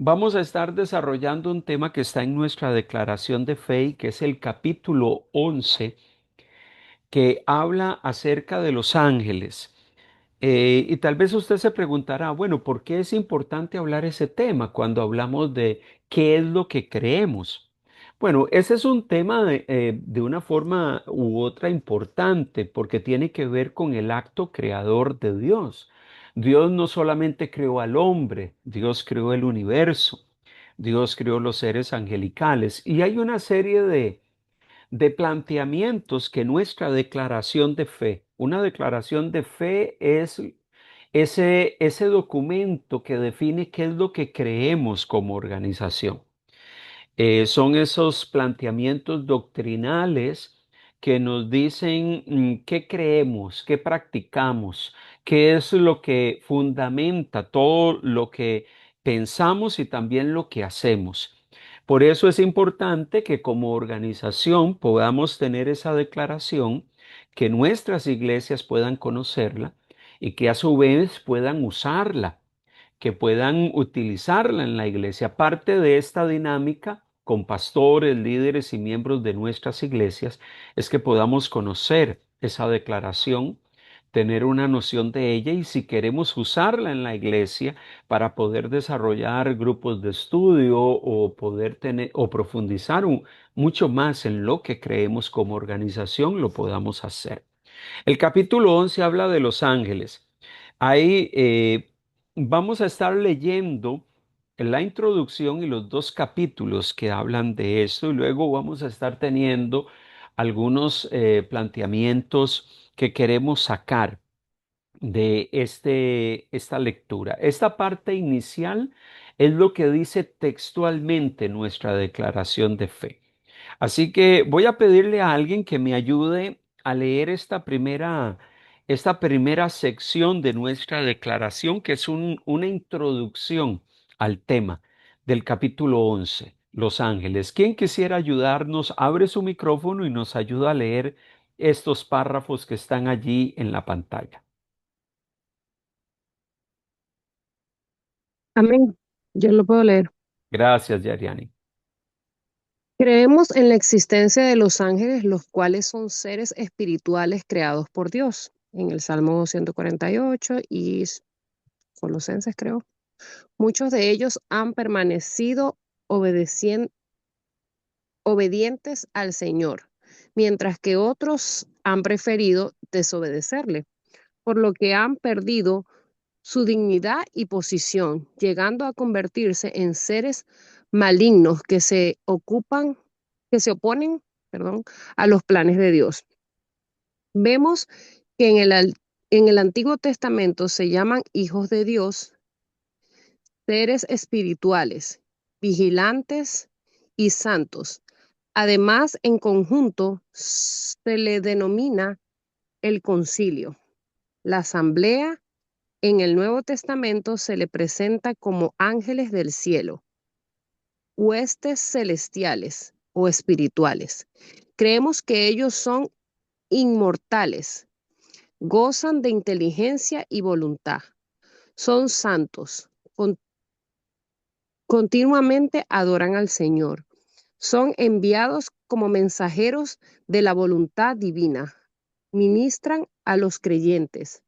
vamos a estar desarrollando un tema que está en nuestra declaración de fe y que es el capítulo 11, que habla acerca de los ángeles. Y tal vez usted se preguntará, bueno, ¿por qué es importante hablar ese tema cuando hablamos de qué es lo que creemos? Bueno, ese es un tema de una forma u otra importante porque tiene que ver con el acto creador de Dios. Dios no solamente creó al hombre, Dios creó el universo, Dios creó los seres angelicales y hay una serie de planteamientos que nuestra declaración de fe, una declaración de fe es ese documento que define qué es lo que creemos como organización. Son esos planteamientos doctrinales que nos dicen qué creemos, qué practicamos, qué es lo que fundamenta todo lo que pensamos y también lo que hacemos. Por eso es importante que como organización podamos tener esa declaración, que nuestras iglesias puedan conocerla y que a su vez puedan usarla, que puedan utilizarla en la iglesia. Parte de esta dinámica con pastores, líderes y miembros de nuestras iglesias es que podamos conocer esa declaración, tener una noción de ella y si queremos usarla en la iglesia para poder desarrollar grupos de estudio o poder tener o profundizar mucho más en lo que creemos como organización, lo podamos hacer. El capítulo 11 habla de los ángeles. Ahí vamos a estar leyendo la introducción y los dos capítulos que hablan de esto y luego vamos a estar teniendo algunos planteamientos que queremos sacar de esta lectura. Esta parte inicial es lo que dice textualmente nuestra declaración de fe. Así que voy a pedirle a alguien que me ayude a leer esta primera sección de nuestra declaración, que es una introducción al tema del capítulo 11, Los Ángeles. ¿Quién quisiera ayudarnos? Abre su micrófono y nos ayuda a leer estos párrafos que están allí en la pantalla. Amén. Yo lo puedo leer. Gracias, Yariani. Creemos en la existencia de los ángeles, los cuales son seres espirituales creados por Dios. En el Salmo 148 y Colosenses, creo. Muchos de ellos han permanecido obedientes al Señor, mientras que otros han preferido desobedecerle, por lo que han perdido su dignidad y posición, llegando a convertirse en seres malignos que se oponen, perdón, a los planes de Dios. Vemos que en el Antiguo Testamento se llaman hijos de Dios, seres espirituales, vigilantes y santos. Además, en conjunto se le denomina el concilio, la asamblea. En el Nuevo Testamento se le presenta como ángeles del cielo, huestes celestiales o espirituales. Creemos que ellos son inmortales, gozan de inteligencia y voluntad, son santos, continuamente adoran al Señor, son enviados como mensajeros de la voluntad divina, ministran a los creyentes,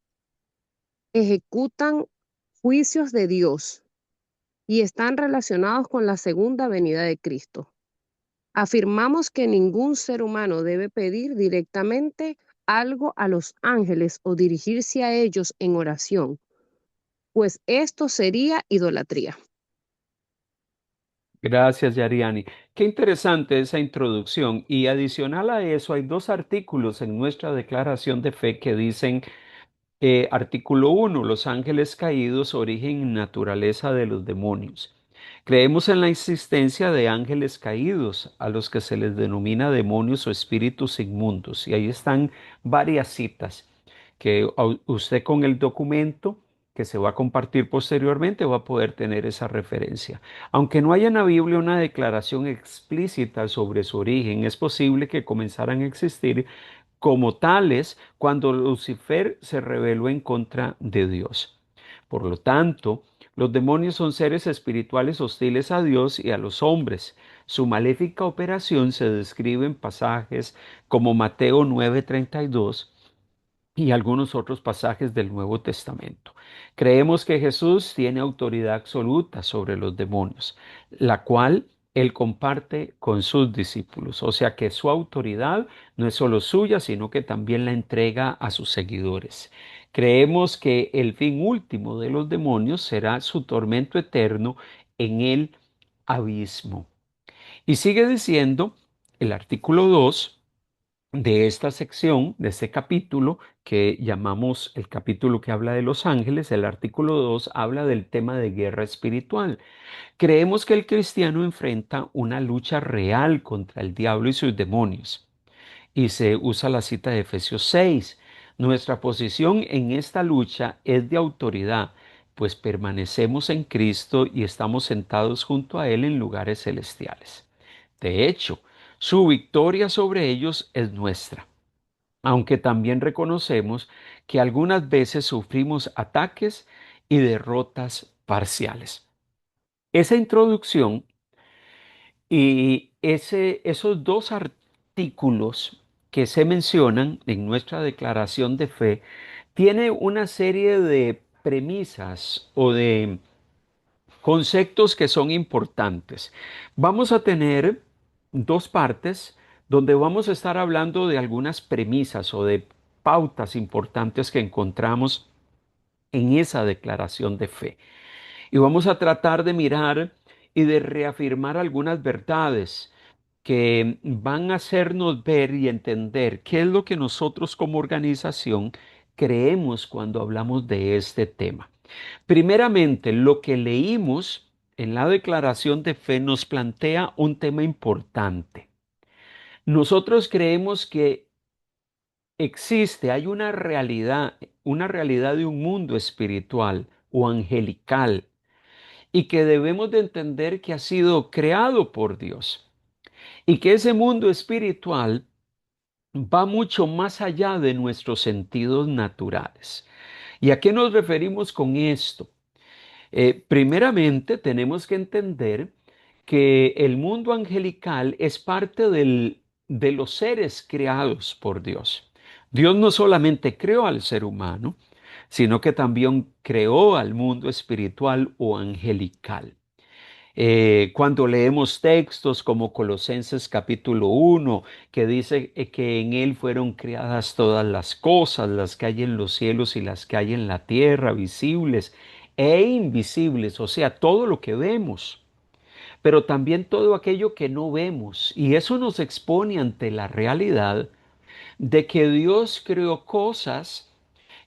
ejecutan juicios de Dios y están relacionados con la segunda venida de Cristo. Afirmamos que ningún ser humano debe pedir directamente algo a los ángeles o dirigirse a ellos en oración, pues esto sería idolatría. Gracias, Yariani. Qué interesante esa introducción. Y adicional a eso, hay dos artículos en nuestra declaración de fe que dicen, artículo 1, los ángeles caídos, origen y naturaleza de los demonios. Creemos en la existencia de ángeles caídos, a los que se les denomina demonios o espíritus inmundos. Y ahí están varias citas que usted con el documento que se va a compartir posteriormente va a poder tener esa referencia. Aunque no haya en la Biblia una declaración explícita sobre su origen, es posible que comenzaran a existir como tales cuando Lucifer se rebeló en contra de Dios. Por lo tanto, Los demonios son seres espirituales hostiles a Dios y a los hombres. Su maléfica operación se describe en pasajes como Mateo 9:32 y algunos otros pasajes del Nuevo Testamento. Creemos que Jesús tiene autoridad absoluta sobre los demonios, la cual él comparte con sus discípulos. O sea que su autoridad no es solo suya, sino que también la entrega a sus seguidores. Creemos que el fin último de los demonios será su tormento eterno en el abismo. Y sigue diciendo el artículo 2 de esta sección, de este capítulo que llamamos el capítulo que habla de los ángeles. El artículo 2 habla del tema de guerra espiritual. Creemos que el cristiano enfrenta una lucha real contra el diablo y sus demonios. Y se usa la cita de Efesios 6. Nuestra posición en esta lucha es de autoridad, pues permanecemos en Cristo y estamos sentados junto a Él en lugares celestiales. De hecho, su victoria sobre ellos es nuestra, aunque también reconocemos que algunas veces sufrimos ataques y derrotas parciales. Esa introducción y esos dos artículos que se mencionan en nuestra declaración de fe tiene una serie de premisas o de conceptos que son importantes. Vamos a tener dos partes donde vamos a estar hablando de algunas premisas o de pautas importantes que encontramos en esa declaración de fe. Y vamos a tratar de mirar y de reafirmar algunas verdades que van a hacernos ver y entender qué es lo que nosotros como organización creemos cuando hablamos de este tema. Primeramente, lo que leímos en la declaración de fe nos plantea un tema importante. Nosotros creemos que hay una realidad de un mundo espiritual o angelical y que debemos de entender que ha sido creado por Dios y que ese mundo espiritual va mucho más allá de nuestros sentidos naturales. ¿Y a qué nos referimos con esto? Primeramente, tenemos que entender que el mundo angelical es parte de los seres creados por Dios. Dios no solamente creó al ser humano, sino que también creó al mundo espiritual o angelical. Cuando leemos textos como Colosenses capítulo 1, que dice que en Él fueron creadas todas las cosas, las que hay en los cielos y las que hay en la tierra, visibles e invisibles, o sea, todo lo que vemos, pero también todo aquello que no vemos. Y eso nos expone ante la realidad de que Dios creó cosas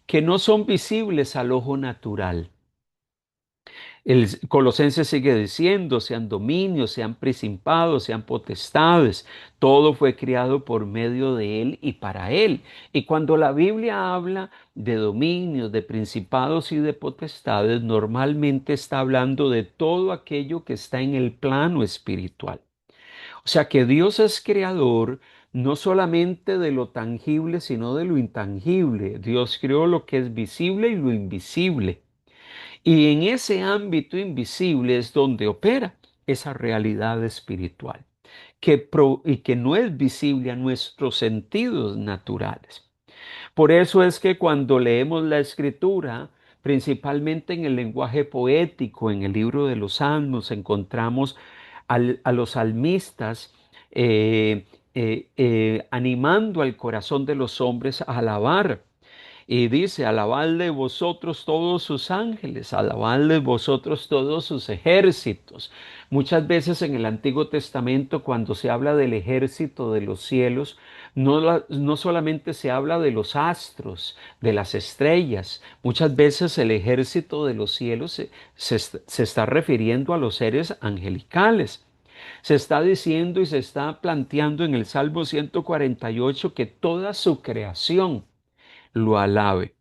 que no son visibles al ojo natural. El Colosenses sigue diciendo, sean dominios, sean principados, sean potestades, todo fue creado por medio de Él y para Él. Y cuando la Biblia habla de dominios, de principados y de potestades, normalmente está hablando de todo aquello que está en el plano espiritual. O sea que Dios es creador no solamente de lo tangible, sino de lo intangible. Dios creó lo que es visible y lo invisible. Y en ese ámbito invisible es donde opera esa realidad espiritual, y que no es visible a nuestros sentidos naturales. Por eso es que cuando leemos la escritura, principalmente en el lenguaje poético, en el libro de los Salmos, encontramos a los salmistas animando al corazón de los hombres a alabar. Y dice, alabadle vosotros todos sus ángeles, alabadle vosotros todos sus ejércitos. Muchas veces en el Antiguo Testamento, cuando se habla del ejército de los cielos, no solamente se habla de los astros, de las estrellas. Muchas veces el ejército de los cielos se está refiriendo a los seres angelicales. Se está diciendo y se está planteando en el Salmo 148 que toda su creación lo alabe.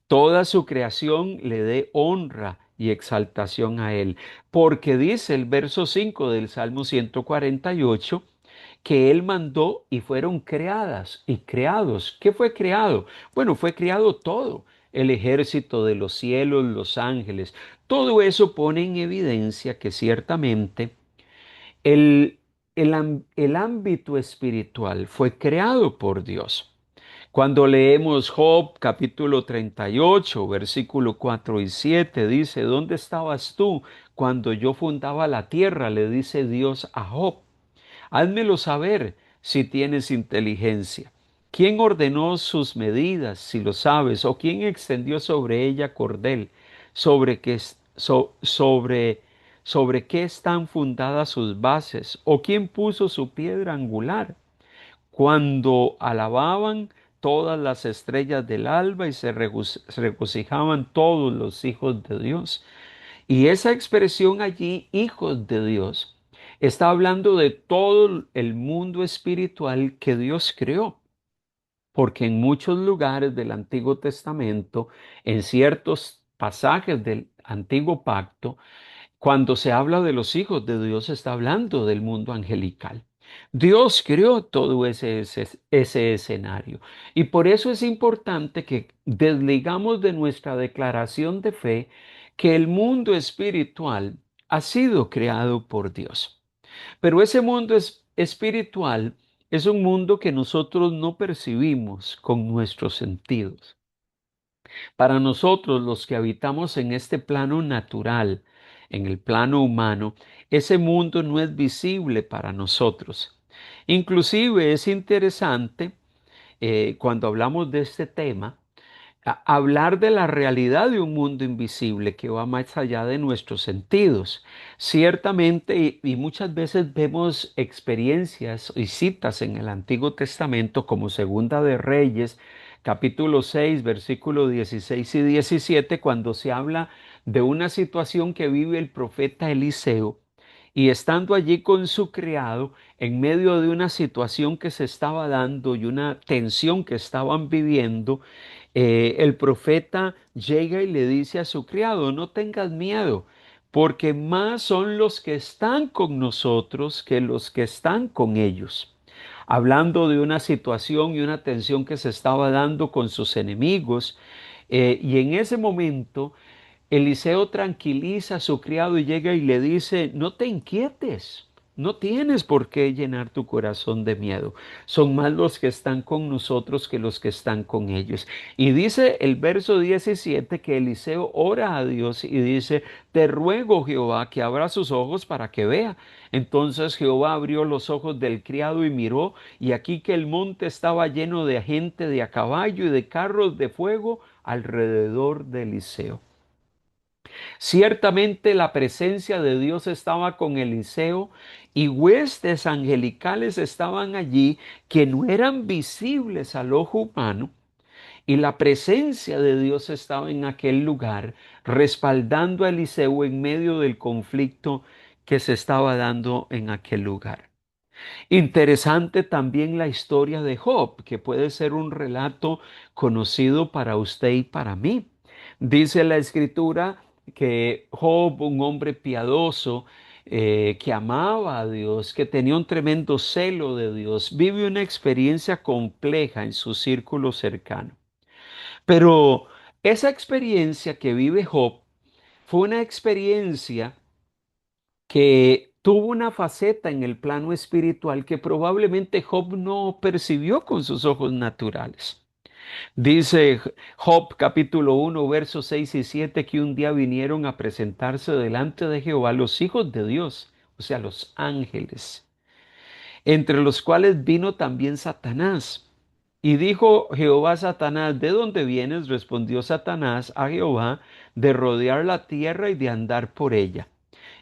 Toda su creación le dé honra y exaltación a Él. Porque dice el verso 5 del Salmo 148 que Él mandó y fueron creadas y creados. ¿Qué fue creado? Bueno, fue creado todo. el ejército de los cielos, los ángeles. Todo eso pone en evidencia que ciertamente el, el ámbito espiritual fue creado por Dios. Cuando leemos Job capítulo 38, versículo 4 y 7, dice, ¿dónde estabas tú cuando yo fundaba la tierra? Le dice Dios a Job. Házmelo saber si tienes inteligencia. ¿Quién ordenó sus medidas, si lo sabes? ¿O quién extendió sobre ella cordel? ¿Sobre qué, sobre qué están fundadas sus bases? ¿O quién puso su piedra angular? Cuando alababan todas las estrellas del alba y se regocijaban todos los hijos de Dios. Y esa expresión allí, hijos de Dios, está hablando de todo el mundo espiritual que Dios creó. Porque en muchos lugares del Antiguo Testamento, en ciertos pasajes del Antiguo Pacto, cuando se habla de los hijos de Dios, está hablando del mundo angelical. Dios creó todo ese escenario. Y por eso es importante que desligamos de nuestra declaración de fe que el mundo espiritual ha sido creado por Dios. Pero ese mundo espiritual es un mundo que nosotros no percibimos con nuestros sentidos. Para nosotros, los que habitamos en este plano natural, en el plano humano, ese mundo no es visible para nosotros. Inclusive es interesante cuando hablamos de este tema, hablar de la realidad de un mundo invisible que va más allá de nuestros sentidos. Ciertamente, y muchas veces vemos experiencias y citas en el Antiguo Testamento como Segunda de Reyes, capítulo 6, versículos 16 y 17, cuando se habla de una situación que vive el profeta Eliseo. Y estando allí con su criado, en medio de una situación que se estaba dando y una tensión que estaban viviendo, el profeta llega y le dice a su criado, no tengas miedo, porque más son los que están con nosotros que los que están con ellos. Hablando de una situación y una tensión que se estaba dando con sus enemigos, y en ese momento Eliseo tranquiliza a su criado y llega y le dice, no te inquietes, no tienes por qué llenar tu corazón de miedo. Son más los que están con nosotros que los que están con ellos. Y dice el verso 17 que Eliseo ora a Dios y dice, te ruego Jehová que abra sus ojos para que vea. Entonces Jehová abrió los ojos del criado y miró, y aquí que el monte estaba lleno de gente de a caballo y de carros de fuego alrededor de Eliseo. Ciertamente la presencia de Dios estaba con Eliseo y huestes angelicales estaban allí que no eran visibles al ojo humano, y la presencia de Dios estaba en aquel lugar respaldando a Eliseo en medio del conflicto que se estaba dando en aquel lugar. Interesante también la historia de Job, que puede ser un relato conocido para usted y para mí. Dice la escritura que Job, un hombre piadoso, que amaba a Dios, que tenía un tremendo celo de Dios, vive una experiencia compleja en su círculo cercano. Pero esa experiencia que vive Job fue una experiencia que tuvo una faceta en el plano espiritual que probablemente Job no percibió con sus ojos naturales. Dice Job capítulo 1 versos 6 y 7 que un día vinieron a presentarse delante de Jehová los hijos de Dios, o sea, los ángeles, entre los cuales vino también Satanás. Y dijo Jehová a Satanás, ¿de dónde vienes? Respondió Satanás a Jehová, de rodear la tierra y de andar por ella.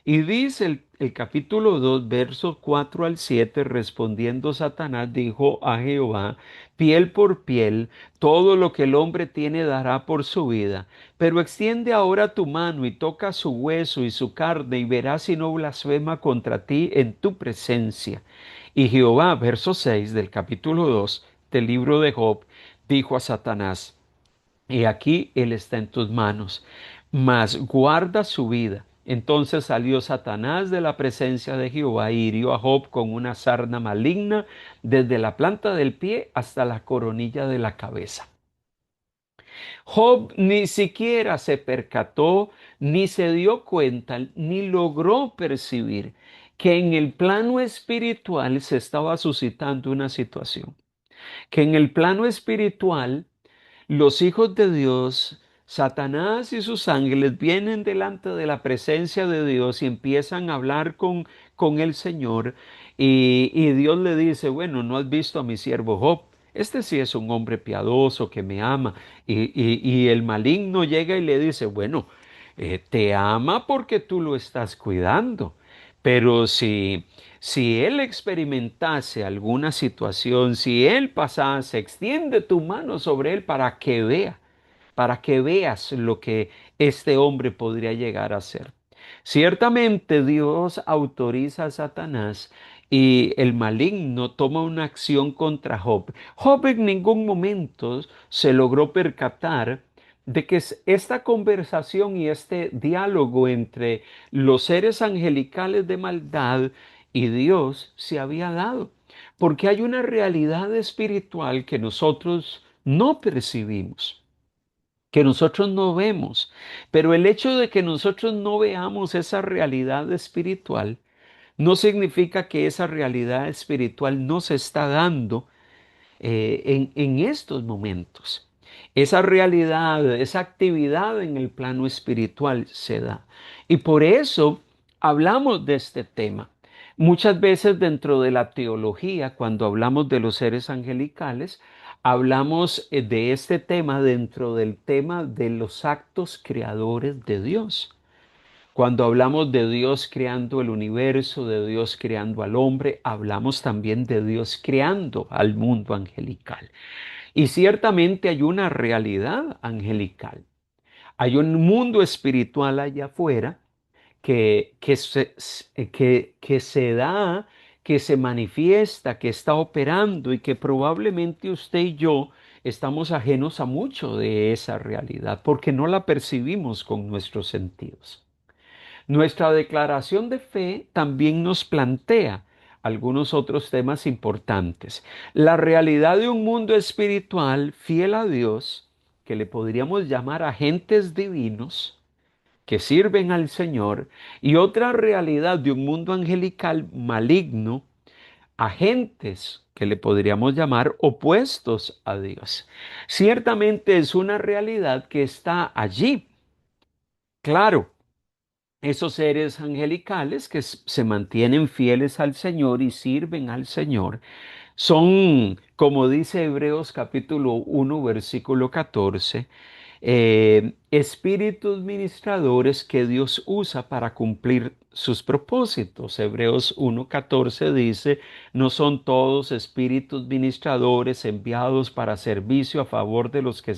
Y dice el capítulo 2 versos 4 al 7, respondiendo Satanás, dijo a Jehová, piel por piel, todo lo que el hombre tiene dará por su vida, pero extiende ahora tu mano y toca su hueso y su carne y verás si no blasfema contra ti en tu presencia. Y Jehová, verso 6 del capítulo 2 del libro de Job, dijo a Satanás, y aquí él está en tus manos, mas guarda su vida. Entonces salió Satanás de la presencia de Jehová y hirió a Job con una sarna maligna desde la planta del pie hasta la coronilla de la cabeza. Job ni siquiera se percató, ni se dio cuenta, ni logró percibir que en el plano espiritual se estaba suscitando una situación, que en el plano espiritual los hijos de Dios, Satanás y sus ángeles vienen delante de la presencia de Dios y empiezan a hablar con el Señor y Dios le dice, bueno, ¿no has visto a mi siervo Job? Este sí es un hombre piadoso que me ama. Y el maligno llega y le dice, bueno, te ama porque tú lo estás cuidando. Pero si él experimentase alguna situación, si él pasase, extiende tu mano sobre él para que veas lo que este hombre podría llegar a ser. Ciertamente Dios autoriza a Satanás y el maligno toma una acción contra Job. Job en ningún momento se logró percatar de que esta conversación y este diálogo entre los seres angelicales de maldad y Dios se había dado, porque hay una realidad espiritual que nosotros no percibimos, que nosotros no vemos, pero el hecho de que nosotros no veamos esa realidad espiritual no significa que esa realidad espiritual no se está dando en estos momentos. Esa realidad, esa actividad en el plano espiritual se da. Y por eso hablamos de este tema. Muchas veces dentro de la teología, cuando hablamos de los seres angelicales, hablamos de este tema dentro del tema de los actos creadores de Dios. Cuando hablamos de Dios creando el universo, de Dios creando al hombre, hablamos también de Dios creando al mundo angelical. Y ciertamente hay una realidad angelical. Hay un mundo espiritual allá afuera que se da, que se manifiesta, que está operando y que probablemente usted y yo estamos ajenos a mucho de esa realidad porque no la percibimos con nuestros sentidos. Nuestra declaración de fe también nos plantea algunos otros temas importantes. La realidad de un mundo espiritual fiel a Dios, que le podríamos llamar agentes divinos, que sirven al Señor, y otra realidad de un mundo angelical maligno, agentes que le podríamos llamar opuestos a Dios. Ciertamente es una realidad que está allí. Claro, esos seres angelicales que se mantienen fieles al Señor y sirven al Señor son, como dice Hebreos capítulo 1, versículo 14, espíritus ministradores que Dios usa para cumplir sus propósitos. Hebreos 1:14 dice, no son todos espíritus ministradores enviados para servicio a favor de los que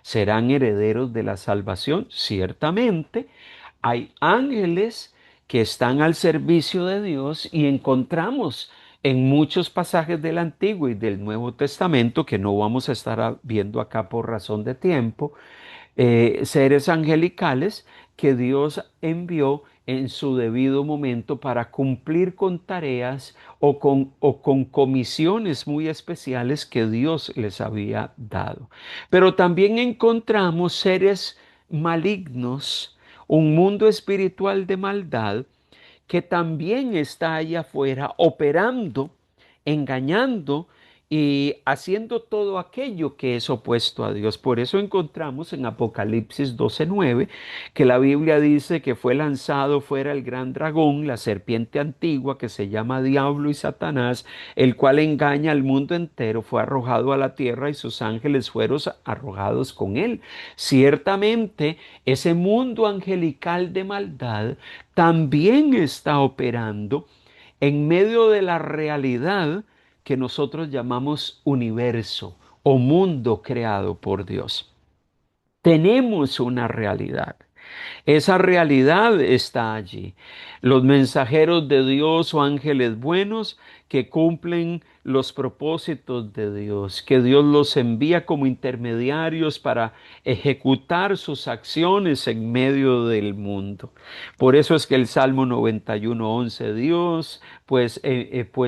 serán herederos de la salvación. Ciertamente, hay ángeles que están al servicio de Dios y encontramos en muchos pasajes del Antiguo y del Nuevo Testamento, que no vamos a estar viendo acá por razón de tiempo, seres angelicales que Dios envió en su debido momento para cumplir con tareas o con comisiones muy especiales que Dios les había dado. Pero también encontramos seres malignos, un mundo espiritual de maldad que también está allá afuera operando, engañando y haciendo todo aquello que es opuesto a Dios. Por eso encontramos en Apocalipsis 12:9 que la Biblia dice que fue lanzado fuera el gran dragón, la serpiente antigua que se llama Diablo y Satanás, el cual engaña al mundo entero, fue arrojado a la tierra y sus ángeles fueron arrojados con él. Ciertamente, ese mundo angelical de maldad también está operando en medio de la realidad que nosotros llamamos universo o mundo creado por Dios. Tenemos una realidad. Esa realidad está allí. Los mensajeros de Dios o ángeles buenos que cumplen los propósitos de Dios, que Dios los envía como intermediarios para ejecutar sus acciones en medio del mundo. Por eso es que el Salmo 91:11, Dios, pues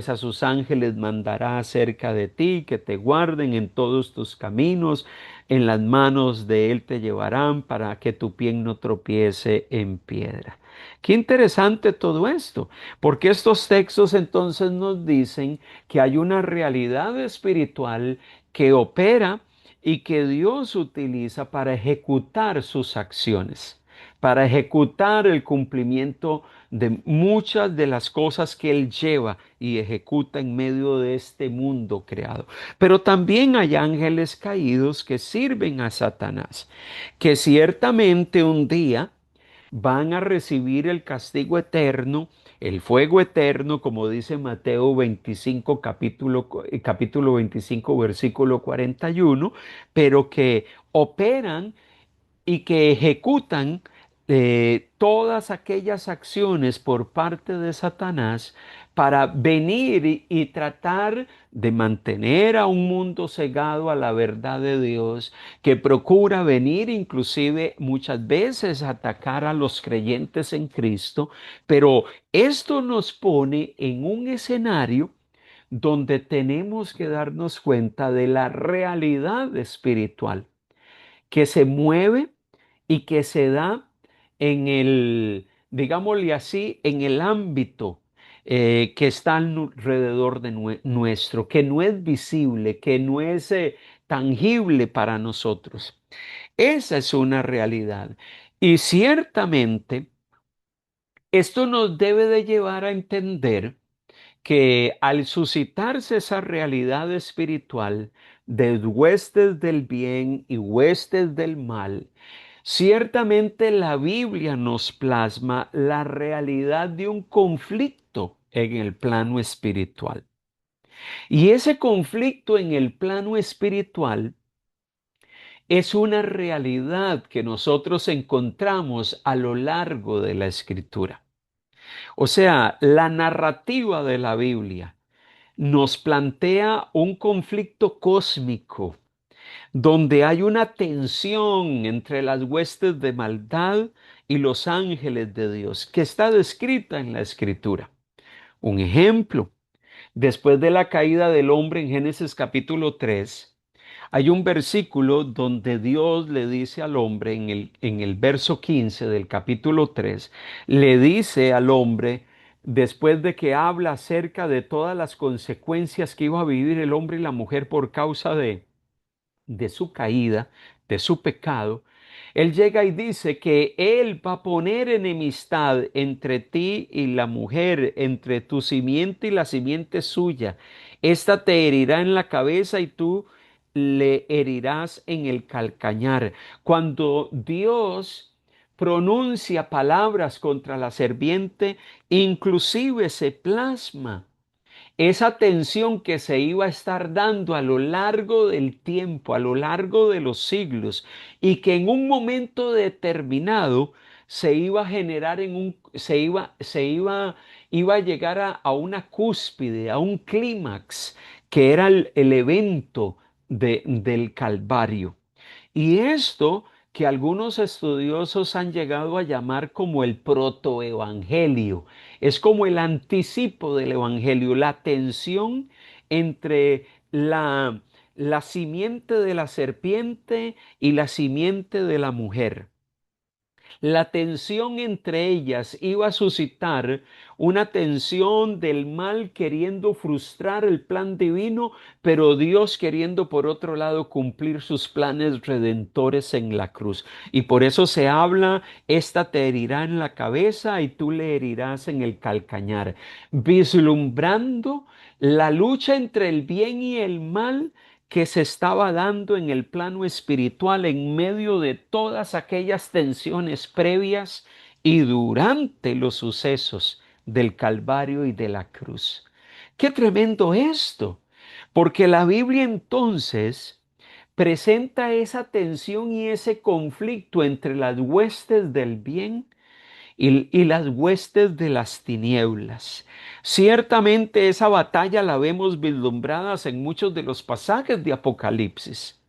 a sus ángeles mandará cerca de ti, que te guarden en todos tus caminos. en las manos de él te llevarán para que tu pie no tropiece en piedra. Qué interesante todo esto, porque estos textos entonces nos dicen que hay una realidad espiritual que opera y que Dios utiliza para ejecutar sus acciones, para ejecutar el cumplimiento de muchas de las cosas que Él lleva y ejecuta en medio de este mundo creado. Pero también hay ángeles caídos que sirven a Satanás, que ciertamente un día van a recibir el castigo eterno, el fuego eterno, como dice Mateo 25, capítulo 25, versículo 41, pero que operan y que ejecutan todas aquellas acciones por parte de Satanás para venir y tratar de mantener a un mundo cegado a la verdad de Dios, que procura venir inclusive muchas veces a atacar a los creyentes en Cristo, pero esto nos pone en un escenario donde tenemos que darnos cuenta de la realidad espiritual que se mueve y que se da en el, digámosle así, en el ámbito que está alrededor de nuestro, que no es visible, que no es tangible para nosotros. Esa es una realidad. Y ciertamente esto nos debe de llevar a entender que al suscitarse esa realidad espiritual de huestes del bien y huestes del mal, ciertamente la Biblia nos plasma la realidad de un conflicto en el plano espiritual. Y ese conflicto en el plano espiritual es una realidad que nosotros encontramos a lo largo de la escritura. O sea, la narrativa de la Biblia nos plantea un conflicto cósmico donde hay una tensión entre las huestes de maldad y los ángeles de Dios, que está descrita en la Escritura. Un ejemplo, después de la caída del hombre en Génesis capítulo 3, hay un versículo donde Dios le dice al hombre en el verso 15 del capítulo 3, le dice al hombre, después de que habla acerca de todas las consecuencias que iba a vivir el hombre y la mujer por causa de su caída, de su pecado, Él llega y dice que Él va a poner enemistad entre ti y la mujer, entre tu simiente y la simiente suya. Esta te herirá en la cabeza y tú le herirás en el calcañar. Cuando Dios pronuncia palabras contra la serpiente, inclusive se plasma esa tensión que se iba a estar dando a lo largo del tiempo, a lo largo de los siglos, y que en un momento determinado se iba a generar iba a llegar a una cúspide, a un clímax, que era el evento del Calvario. Y esto que algunos estudiosos han llegado a llamar como el protoevangelio, es como el anticipo del evangelio, la tensión entre la simiente de la serpiente y la simiente de la mujer. La tensión entre ellas iba a suscitar una tensión del mal queriendo frustrar el plan divino, pero Dios queriendo por otro lado cumplir sus planes redentores en la cruz. Y por eso se habla, esta te herirá en la cabeza y tú le herirás en el calcañar, vislumbrando la lucha entre el bien y el mal que se estaba dando en el plano espiritual en medio de todas aquellas tensiones previas y durante los sucesos del Calvario y de la cruz. Qué tremendo esto, porque la Biblia entonces presenta esa tensión y ese conflicto entre las huestes del bien y las huestes de las tinieblas. Ciertamente esa batalla la vemos vislumbradas en muchos de los pasajes de Apocalipsis.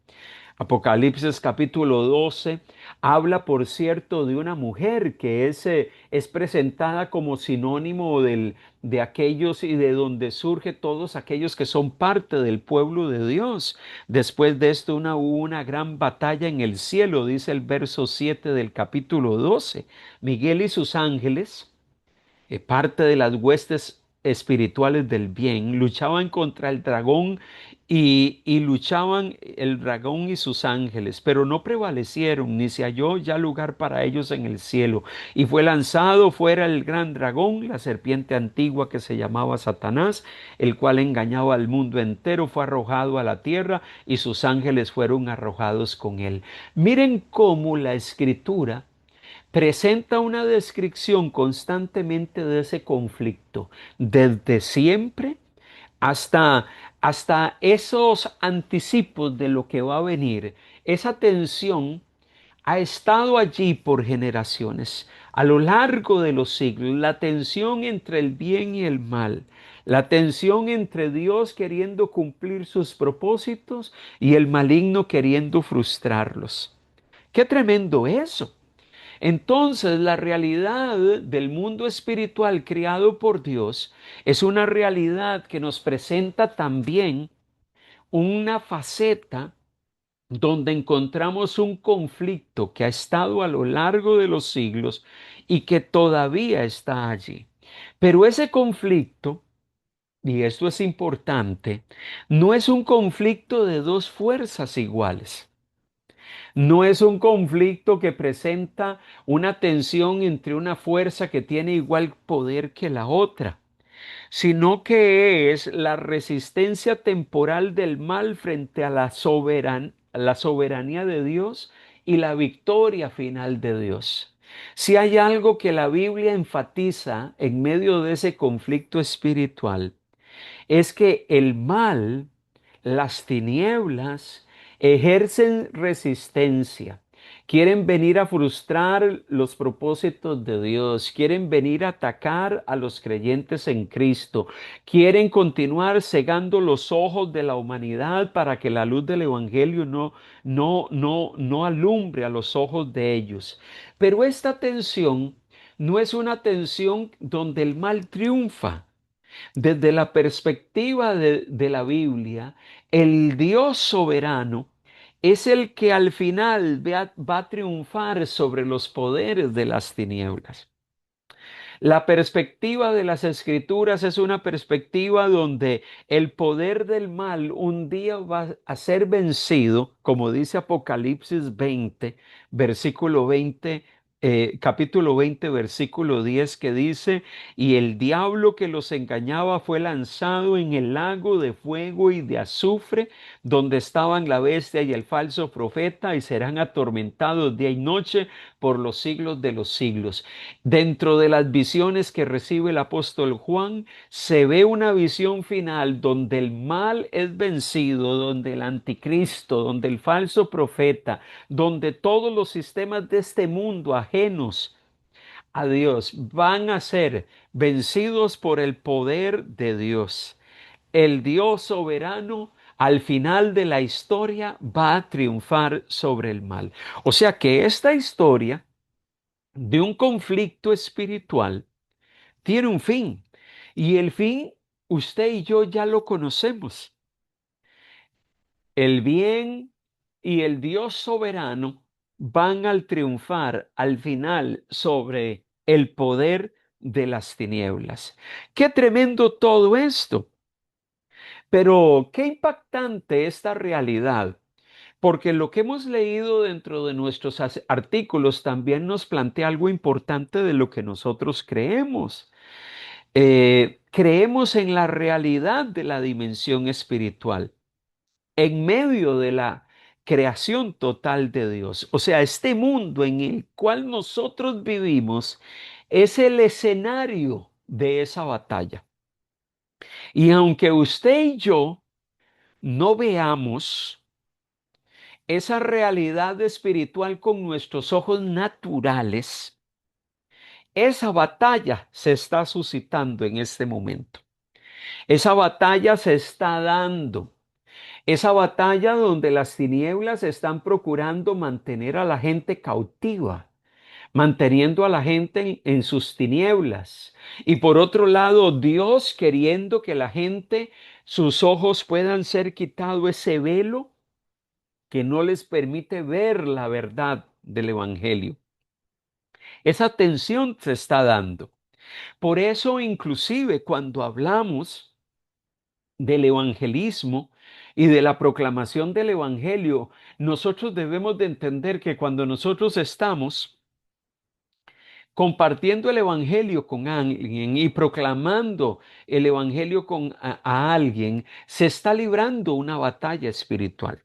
Apocalipsis capítulo 12 habla, por cierto, de una mujer que es presentada como sinónimo de aquellos y de donde surge todos aquellos que son parte del pueblo de Dios. Después de esto hubo una gran batalla en el cielo, dice el verso 7 del capítulo 12. Miguel y sus ángeles, parte de las huestes espirituales del bien, luchaban contra el dragón y luchaban el dragón y sus ángeles, pero no prevalecieron, ni se halló ya lugar para ellos en el cielo. Y fue lanzado fuera el gran dragón, la serpiente antigua que se llamaba Satanás, el cual engañaba al mundo entero, fue arrojado a la tierra y sus ángeles fueron arrojados con él. Miren cómo la escritura presenta una descripción constantemente de ese conflicto, desde siempre hasta, hasta esos anticipos de lo que va a venir. Esa tensión ha estado allí por generaciones, a lo largo de los siglos, la tensión entre el bien y el mal, la tensión entre Dios queriendo cumplir sus propósitos y el maligno queriendo frustrarlos. Qué tremendo eso. Entonces, la realidad del mundo espiritual creado por Dios es una realidad que nos presenta también una faceta donde encontramos un conflicto que ha estado a lo largo de los siglos y que todavía está allí. Pero ese conflicto, y esto es importante, no es un conflicto de dos fuerzas iguales. No es un conflicto que presenta una tensión entre una fuerza que tiene igual poder que la otra, sino que es la resistencia temporal del mal frente a la soberanía de Dios y la victoria final de Dios. Si hay algo que la Biblia enfatiza en medio de ese conflicto espiritual, es que el mal, las tinieblas, ejercen resistencia. Quieren venir a frustrar los propósitos de Dios, quieren venir a atacar a los creyentes en Cristo, quieren continuar cegando los ojos de la humanidad para que la luz del Evangelio no alumbre a los ojos de ellos. Pero esta tensión no es una tensión donde el mal triunfa. Desde la perspectiva de la Biblia, el Dios soberano es el que al final va a triunfar sobre los poderes de las tinieblas. La perspectiva de las escrituras es una perspectiva donde el poder del mal un día va a ser vencido, como dice Apocalipsis 20, versículo 20, capítulo 20, versículo 10, que dice, y el diablo que los engañaba fue lanzado en el lago de fuego y de azufre, donde estaban la bestia y el falso profeta, y serán atormentados día y noche por los siglos de los siglos. Dentro de las visiones que recibe el apóstol Juan, se ve una visión final donde el mal es vencido, donde el anticristo, donde el falso profeta, donde todos los sistemas de este mundo ajenos a Dios van a ser vencidos por el poder de Dios. El Dios soberano al final de la historia va a triunfar sobre el mal. O sea que esta historia de un conflicto espiritual tiene un fin. Y el fin, usted y yo ya lo conocemos. El bien y el Dios soberano van al triunfar al final sobre el poder de las tinieblas. Qué tremendo todo esto. Pero qué impactante esta realidad. Porque lo que hemos leído dentro de nuestros artículos también nos plantea algo importante de lo que nosotros creemos. Creemos en la realidad de la dimensión espiritual, en medio de la creación total de Dios. O sea, este mundo en el cual nosotros vivimos es el escenario de esa batalla. Y aunque usted y yo no veamos esa realidad espiritual con nuestros ojos naturales, esa batalla se está suscitando en este momento. Esa batalla se está dando. Esa batalla donde las tinieblas están procurando mantener a la gente cautiva, manteniendo a la gente en sus tinieblas. Y por otro lado, Dios queriendo que la gente, sus ojos puedan ser quitado ese velo que no les permite ver la verdad del Evangelio. Esa tensión se está dando. Por eso, inclusive, cuando hablamos del evangelismo y de la proclamación del Evangelio, nosotros debemos de entender que cuando nosotros estamos compartiendo el Evangelio con alguien y proclamando el Evangelio a alguien, se está librando una batalla espiritual.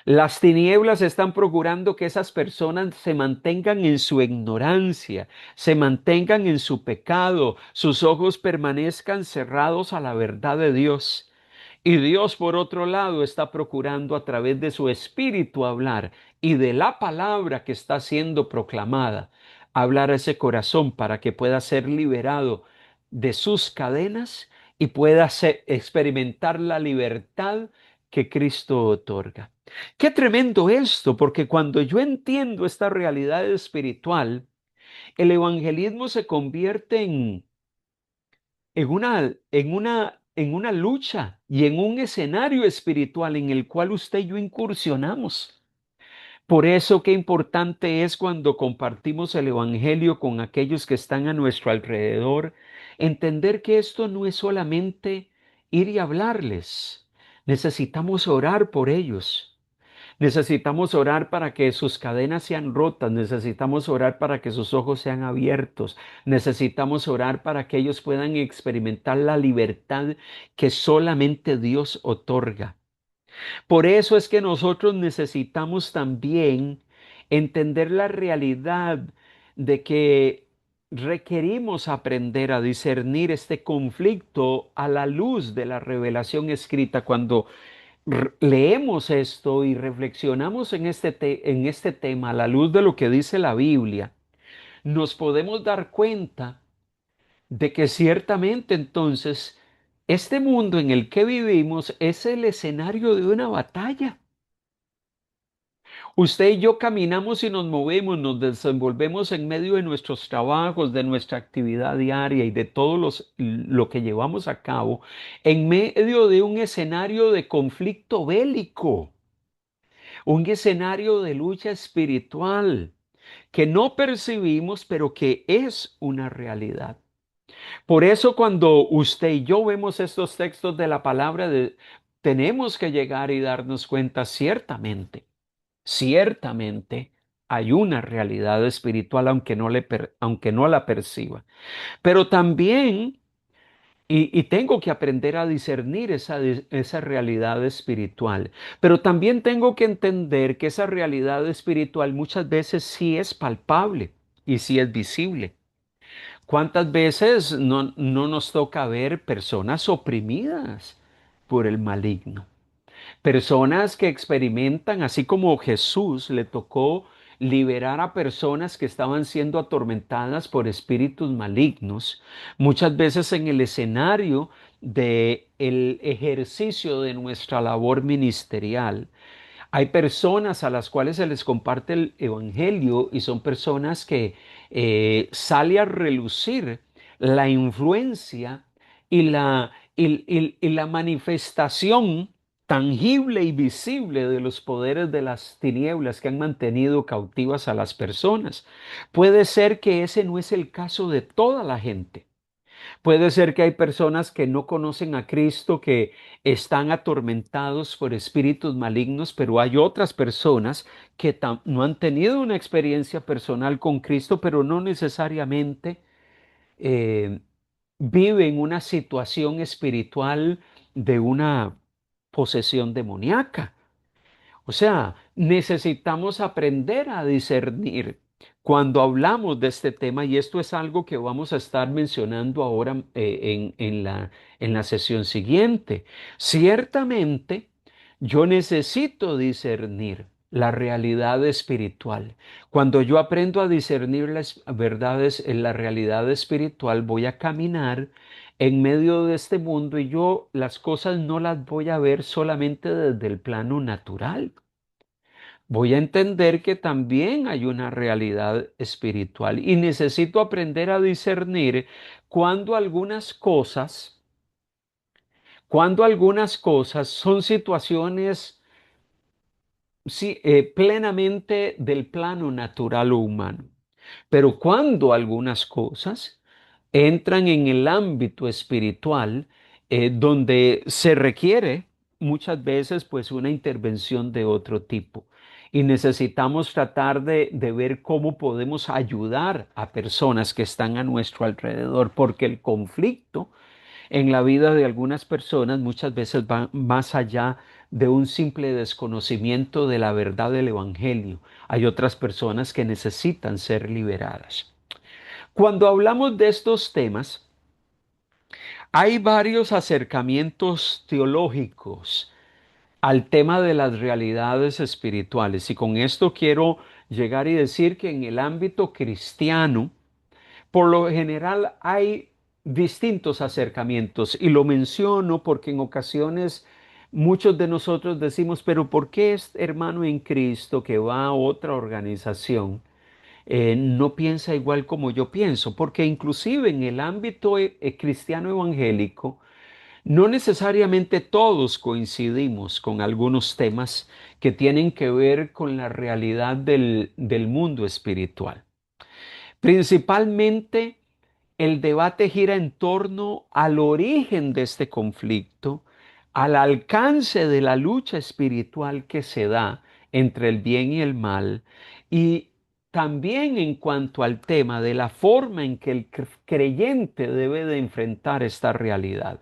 Las tinieblas están procurando que esas personas se mantengan en su ignorancia, se mantengan en su pecado, sus ojos permanezcan cerrados a la verdad de Dios. Y Dios, por otro lado, está procurando a través de su espíritu hablar y de la palabra que está siendo proclamada, hablar a ese corazón para que pueda ser liberado de sus cadenas y pueda experimentar la libertad que Cristo otorga. Qué tremendo esto, porque cuando yo entiendo esta realidad espiritual, el evangelismo se convierte en una lucha y en un escenario espiritual en el cual usted y yo incursionamos. Por eso qué importante es cuando compartimos el Evangelio con aquellos que están a nuestro alrededor, entender que esto no es solamente ir y hablarles. Necesitamos orar por ellos. Necesitamos orar para que sus cadenas sean rotas, necesitamos orar para que sus ojos sean abiertos, necesitamos orar para que ellos puedan experimentar la libertad que solamente Dios otorga. Por eso es que nosotros necesitamos también entender la realidad de que requerimos aprender a discernir este conflicto a la luz de la revelación escrita. Cuando leemos esto y reflexionamos en este tema a la luz de lo que dice la Biblia, nos podemos dar cuenta de que ciertamente entonces este mundo en el que vivimos es el escenario de una batalla. Usted y yo caminamos y nos movemos, nos desenvolvemos en medio de nuestros trabajos, de nuestra actividad diaria y de todo lo que llevamos a cabo, en medio de un escenario de conflicto bélico, un escenario de lucha espiritual que no percibimos, pero que es una realidad. Por eso cuando usted y yo vemos estos textos de la palabra, tenemos que llegar y darnos cuenta ciertamente hay una realidad espiritual aunque no la perciba. Pero también y tengo que aprender a discernir esa realidad espiritual. Pero también tengo que entender que esa realidad espiritual muchas veces sí es palpable y sí es visible. ¿Cuántas veces no nos toca ver personas oprimidas por el maligno? Personas que experimentan, así como Jesús le tocó liberar a personas que estaban siendo atormentadas por espíritus malignos, muchas veces en el escenario de el ejercicio de nuestra labor ministerial. Hay personas a las cuales se les comparte el evangelio y son personas que sale a relucir la influencia y la manifestación tangible y visible de los poderes de las tinieblas que han mantenido cautivas a las personas. Puede ser que ese no es el caso de toda la gente. Puede ser que hay personas que no conocen a Cristo, que están atormentados por espíritus malignos, pero hay otras personas que no han tenido una experiencia personal con Cristo, pero no necesariamente eh, viven una situación espiritual de una posesión demoníaca. O sea, necesitamos aprender a discernir cuando hablamos de este tema, y esto es algo que vamos a estar mencionando ahora en la sesión siguiente. Ciertamente, yo necesito discernir la realidad espiritual. Cuando yo aprendo a discernir las verdades en la realidad espiritual, voy a caminar en medio de este mundo y yo las cosas no las voy a ver solamente desde el plano natural. Voy a entender que también hay una realidad espiritual y necesito aprender a discernir cuando algunas cosas, cuando algunas cosas son situaciones sí, plenamente del plano natural o humano. Pero cuando algunas cosas entran en el ámbito espiritual, donde se requiere muchas veces pues una intervención de otro tipo. Y necesitamos tratar de ver cómo podemos ayudar a personas que están a nuestro alrededor, porque el conflicto en la vida de algunas personas muchas veces va más allá de un simple desconocimiento de la verdad del Evangelio. Hay otras personas que necesitan ser liberadas. Cuando hablamos de estos temas, hay varios acercamientos teológicos al tema de las realidades espirituales. Y con esto quiero llegar y decir que en el ámbito cristiano, por lo general hay distintos acercamientos y lo menciono porque en ocasiones muchos de nosotros decimos, pero ¿por qué este hermano en Cristo que va a otra organización no piensa igual como yo pienso? Porque inclusive en el ámbito cristiano evangélico, no necesariamente todos coincidimos con algunos temas que tienen que ver con la realidad del mundo espiritual. Principalmente el debate gira en torno al origen de este conflicto, al alcance de la lucha espiritual que se da entre el bien y el mal, y también en cuanto al tema de la forma en que el creyente debe de enfrentar esta realidad.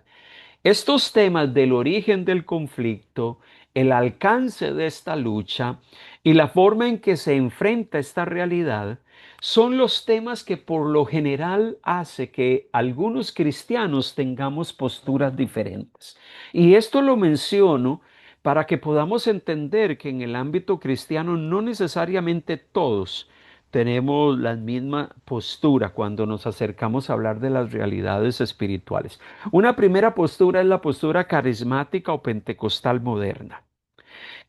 Estos temas del origen del conflicto, el alcance de esta lucha y la forma en que se enfrenta esta realidad son los temas que por lo general hace que algunos cristianos tengamos posturas diferentes. Y esto lo menciono para que podamos entender que en el ámbito cristiano no necesariamente todos tenemos la misma postura cuando nos acercamos a hablar de las realidades espirituales. Una primera postura es la postura carismática o pentecostal moderna,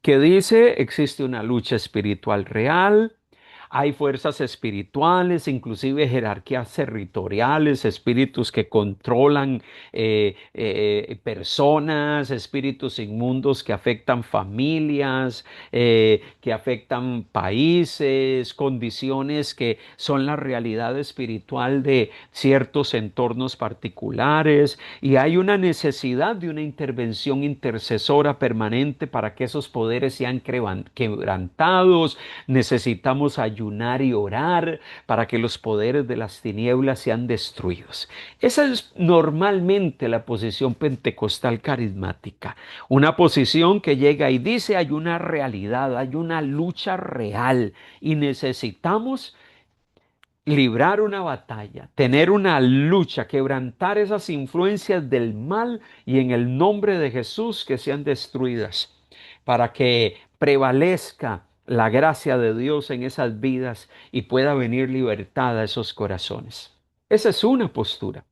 que dice existe una lucha espiritual real, hay fuerzas espirituales, inclusive jerarquías territoriales, espíritus que controlan personas, espíritus inmundos que afectan familias, que afectan países, condiciones que son la realidad espiritual de ciertos entornos particulares y hay una necesidad de una intervención intercesora permanente para que esos poderes sean quebrantados. Necesitamos ayunar y orar para que los poderes de las tinieblas sean destruidos. Esa es normalmente la posición pentecostal carismática, una posición que llega y dice hay una realidad, hay una lucha real y necesitamos librar una batalla, tener una lucha, quebrantar esas influencias del mal y en el nombre de Jesús que sean destruidas para que prevalezca la gracia de Dios en esas vidas y pueda venir libertad a esos corazones. Esa es una postura.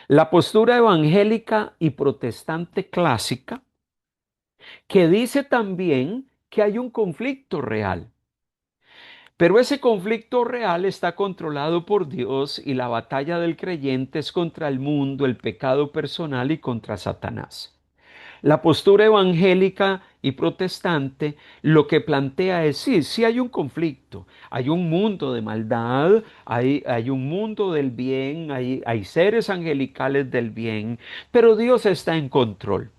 La postura evangélica y protestante clásica que dice también que hay un conflicto real. Pero ese conflicto real está controlado por Dios y la batalla del creyente es contra el mundo, el pecado personal y contra Satanás. La postura evangélica y protestante lo que plantea es, sí, sí hay un conflicto, hay un mundo de maldad, hay un mundo del bien, hay seres angelicales del bien, pero Dios está en control.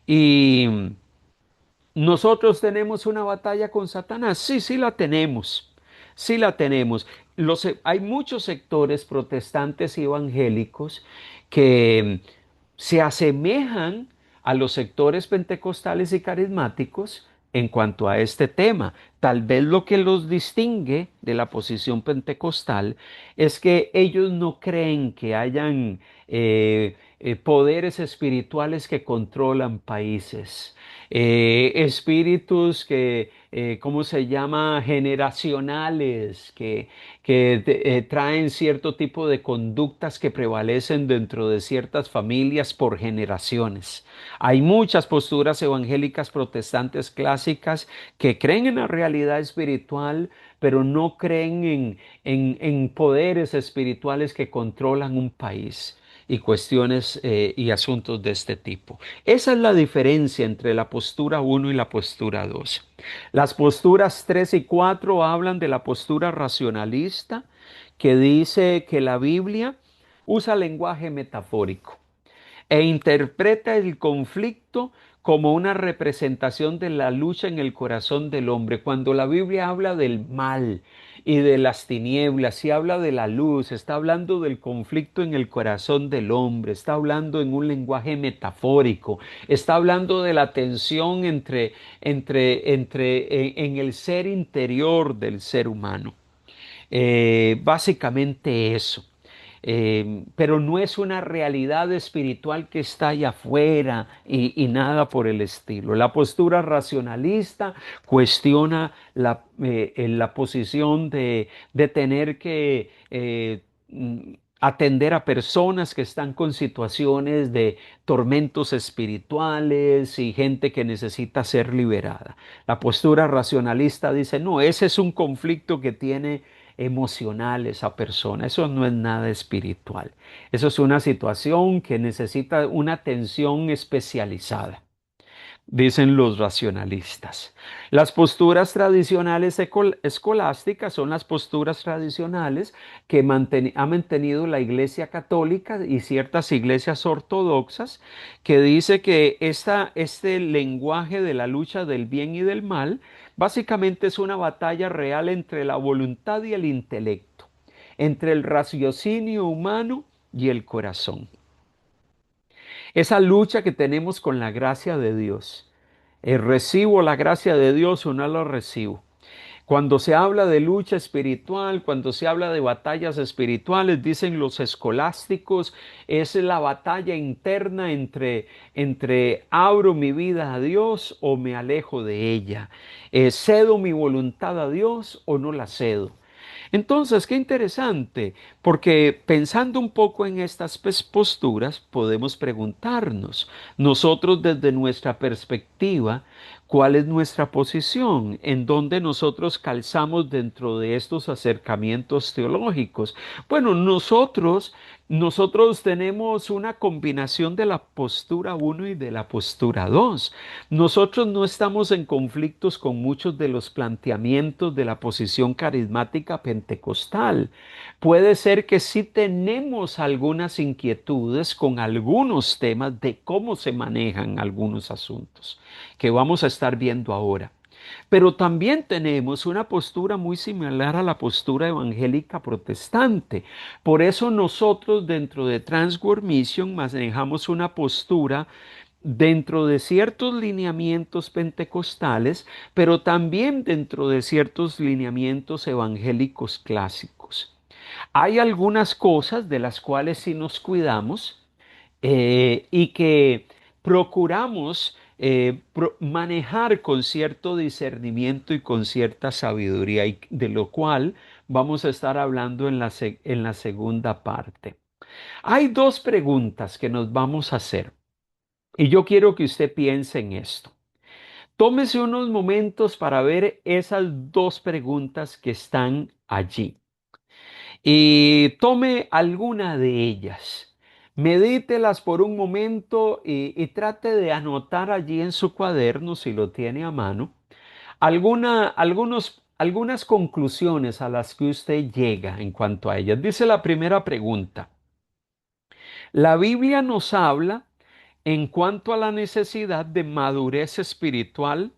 Y nosotros tenemos una batalla con Satanás. Sí, sí la tenemos. Sí la tenemos. Hay muchos sectores protestantes y evangélicos que se asemejan a los sectores pentecostales y carismáticos en cuanto a este tema. Tal vez lo que los distingue de la posición pentecostal es que ellos no creen que hayan poderes espirituales que controlan países, espíritus ¿cómo se llama? Generacionales, traen cierto tipo de conductas que prevalecen dentro de ciertas familias por generaciones. Hay muchas posturas evangélicas protestantes clásicas que creen en la realidad espiritual, pero no creen en poderes espirituales que controlan un país y cuestiones y asuntos de este tipo. Esa es la diferencia entre la postura uno y la postura 2. Las posturas 3 y 4 hablan de la postura racionalista, que dice que la Biblia usa lenguaje metafórico e interpreta el conflicto como una representación de la lucha en el corazón del hombre. Cuando la Biblia habla del mal y de las tinieblas y habla de la luz, está hablando del conflicto en el corazón del hombre, está hablando en un lenguaje metafórico, está hablando de la tensión en el ser interior del ser humano. Básicamente eso. Pero no es una realidad espiritual que está allá afuera y nada por el estilo. La postura racionalista cuestiona la posición de tener que atender a personas que están con situaciones de tormentos espirituales y gente que necesita ser liberada. La postura racionalista dice, no, ese es un conflicto que tiene emocional esa persona. Eso no es nada espiritual. Eso es una situación que necesita una atención especializada, dicen los racionalistas. Las posturas tradicionales escolásticas son las posturas tradicionales que ha mantenido la Iglesia Católica y ciertas iglesias ortodoxas, que dice que este lenguaje de la lucha del bien y del mal básicamente es una batalla real entre la voluntad y el intelecto, entre el raciocinio humano y el corazón. Esa lucha que tenemos con la gracia de Dios. ¿Recibo la gracia de Dios o no la recibo? Cuando se habla de lucha espiritual, cuando se habla de batallas espirituales, dicen los escolásticos, es la batalla interna entre abro mi vida a Dios o me alejo de ella. ¿Cedo mi voluntad a Dios o no la cedo? Entonces, qué interesante, porque pensando un poco en estas posturas, podemos preguntarnos, nosotros desde nuestra perspectiva, ¿cuál es nuestra posición? ¿En dónde nosotros calzamos dentro de estos acercamientos teológicos? Bueno, nosotros tenemos una combinación de la postura uno y de la postura 2. Nosotros no estamos en conflictos con muchos de los planteamientos de la posición carismática pentecostal. Puede ser que sí tenemos algunas inquietudes con algunos temas de cómo se manejan algunos asuntos que vamos a estar viendo ahora. Pero también tenemos una postura muy similar a la postura evangélica protestante. Por eso nosotros dentro de Transworld Mission manejamos una postura dentro de ciertos lineamientos pentecostales, pero también dentro de ciertos lineamientos evangélicos clásicos. Hay algunas cosas de las cuales sí nos cuidamos y que procuramos manejar con cierto discernimiento y con cierta sabiduría, y de lo cual vamos a estar hablando en la segunda parte. Hay dos preguntas que nos vamos a hacer y yo quiero que usted piense en esto. Tómese unos momentos para ver esas dos preguntas que están allí y tome alguna de ellas. Medítelas por un momento y trate de anotar allí en su cuaderno, si lo tiene a mano, algunas conclusiones a las que usted llega en cuanto a ellas. Dice la primera pregunta: la Biblia nos habla en cuanto a la necesidad de madurez espiritual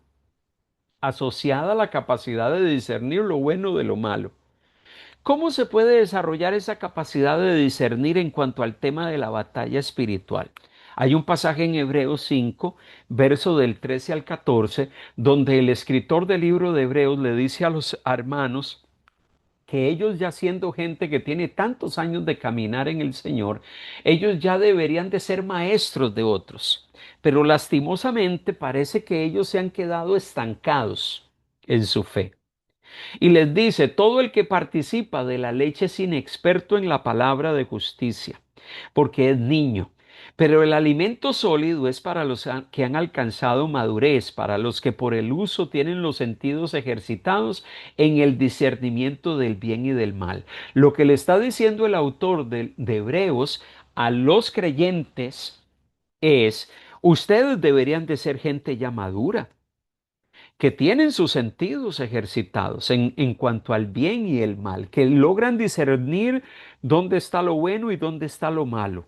asociada a la capacidad de discernir lo bueno de lo malo. ¿Cómo se puede desarrollar esa capacidad de discernir en cuanto al tema de la batalla espiritual? Hay un pasaje en Hebreos 5, verso del 13 al 14, donde el escritor del libro de Hebreos le dice a los hermanos que ellos, ya siendo gente que tiene tantos años de caminar en el Señor, ellos ya deberían de ser maestros de otros. Pero lastimosamente parece que ellos se han quedado estancados. en su fe. Y les dice, todo el que participa de la leche es inexperto en la palabra de justicia, porque es niño. Pero el alimento sólido es para los que han alcanzado madurez, para los que por el uso tienen los sentidos ejercitados en el discernimiento del bien y del mal. Lo que le está diciendo el autor de Hebreos a los creyentes es, ustedes deberían de ser gente ya madura, que tienen sus sentidos ejercitados en cuanto al bien y el mal, que logran discernir dónde está lo bueno y dónde está lo malo.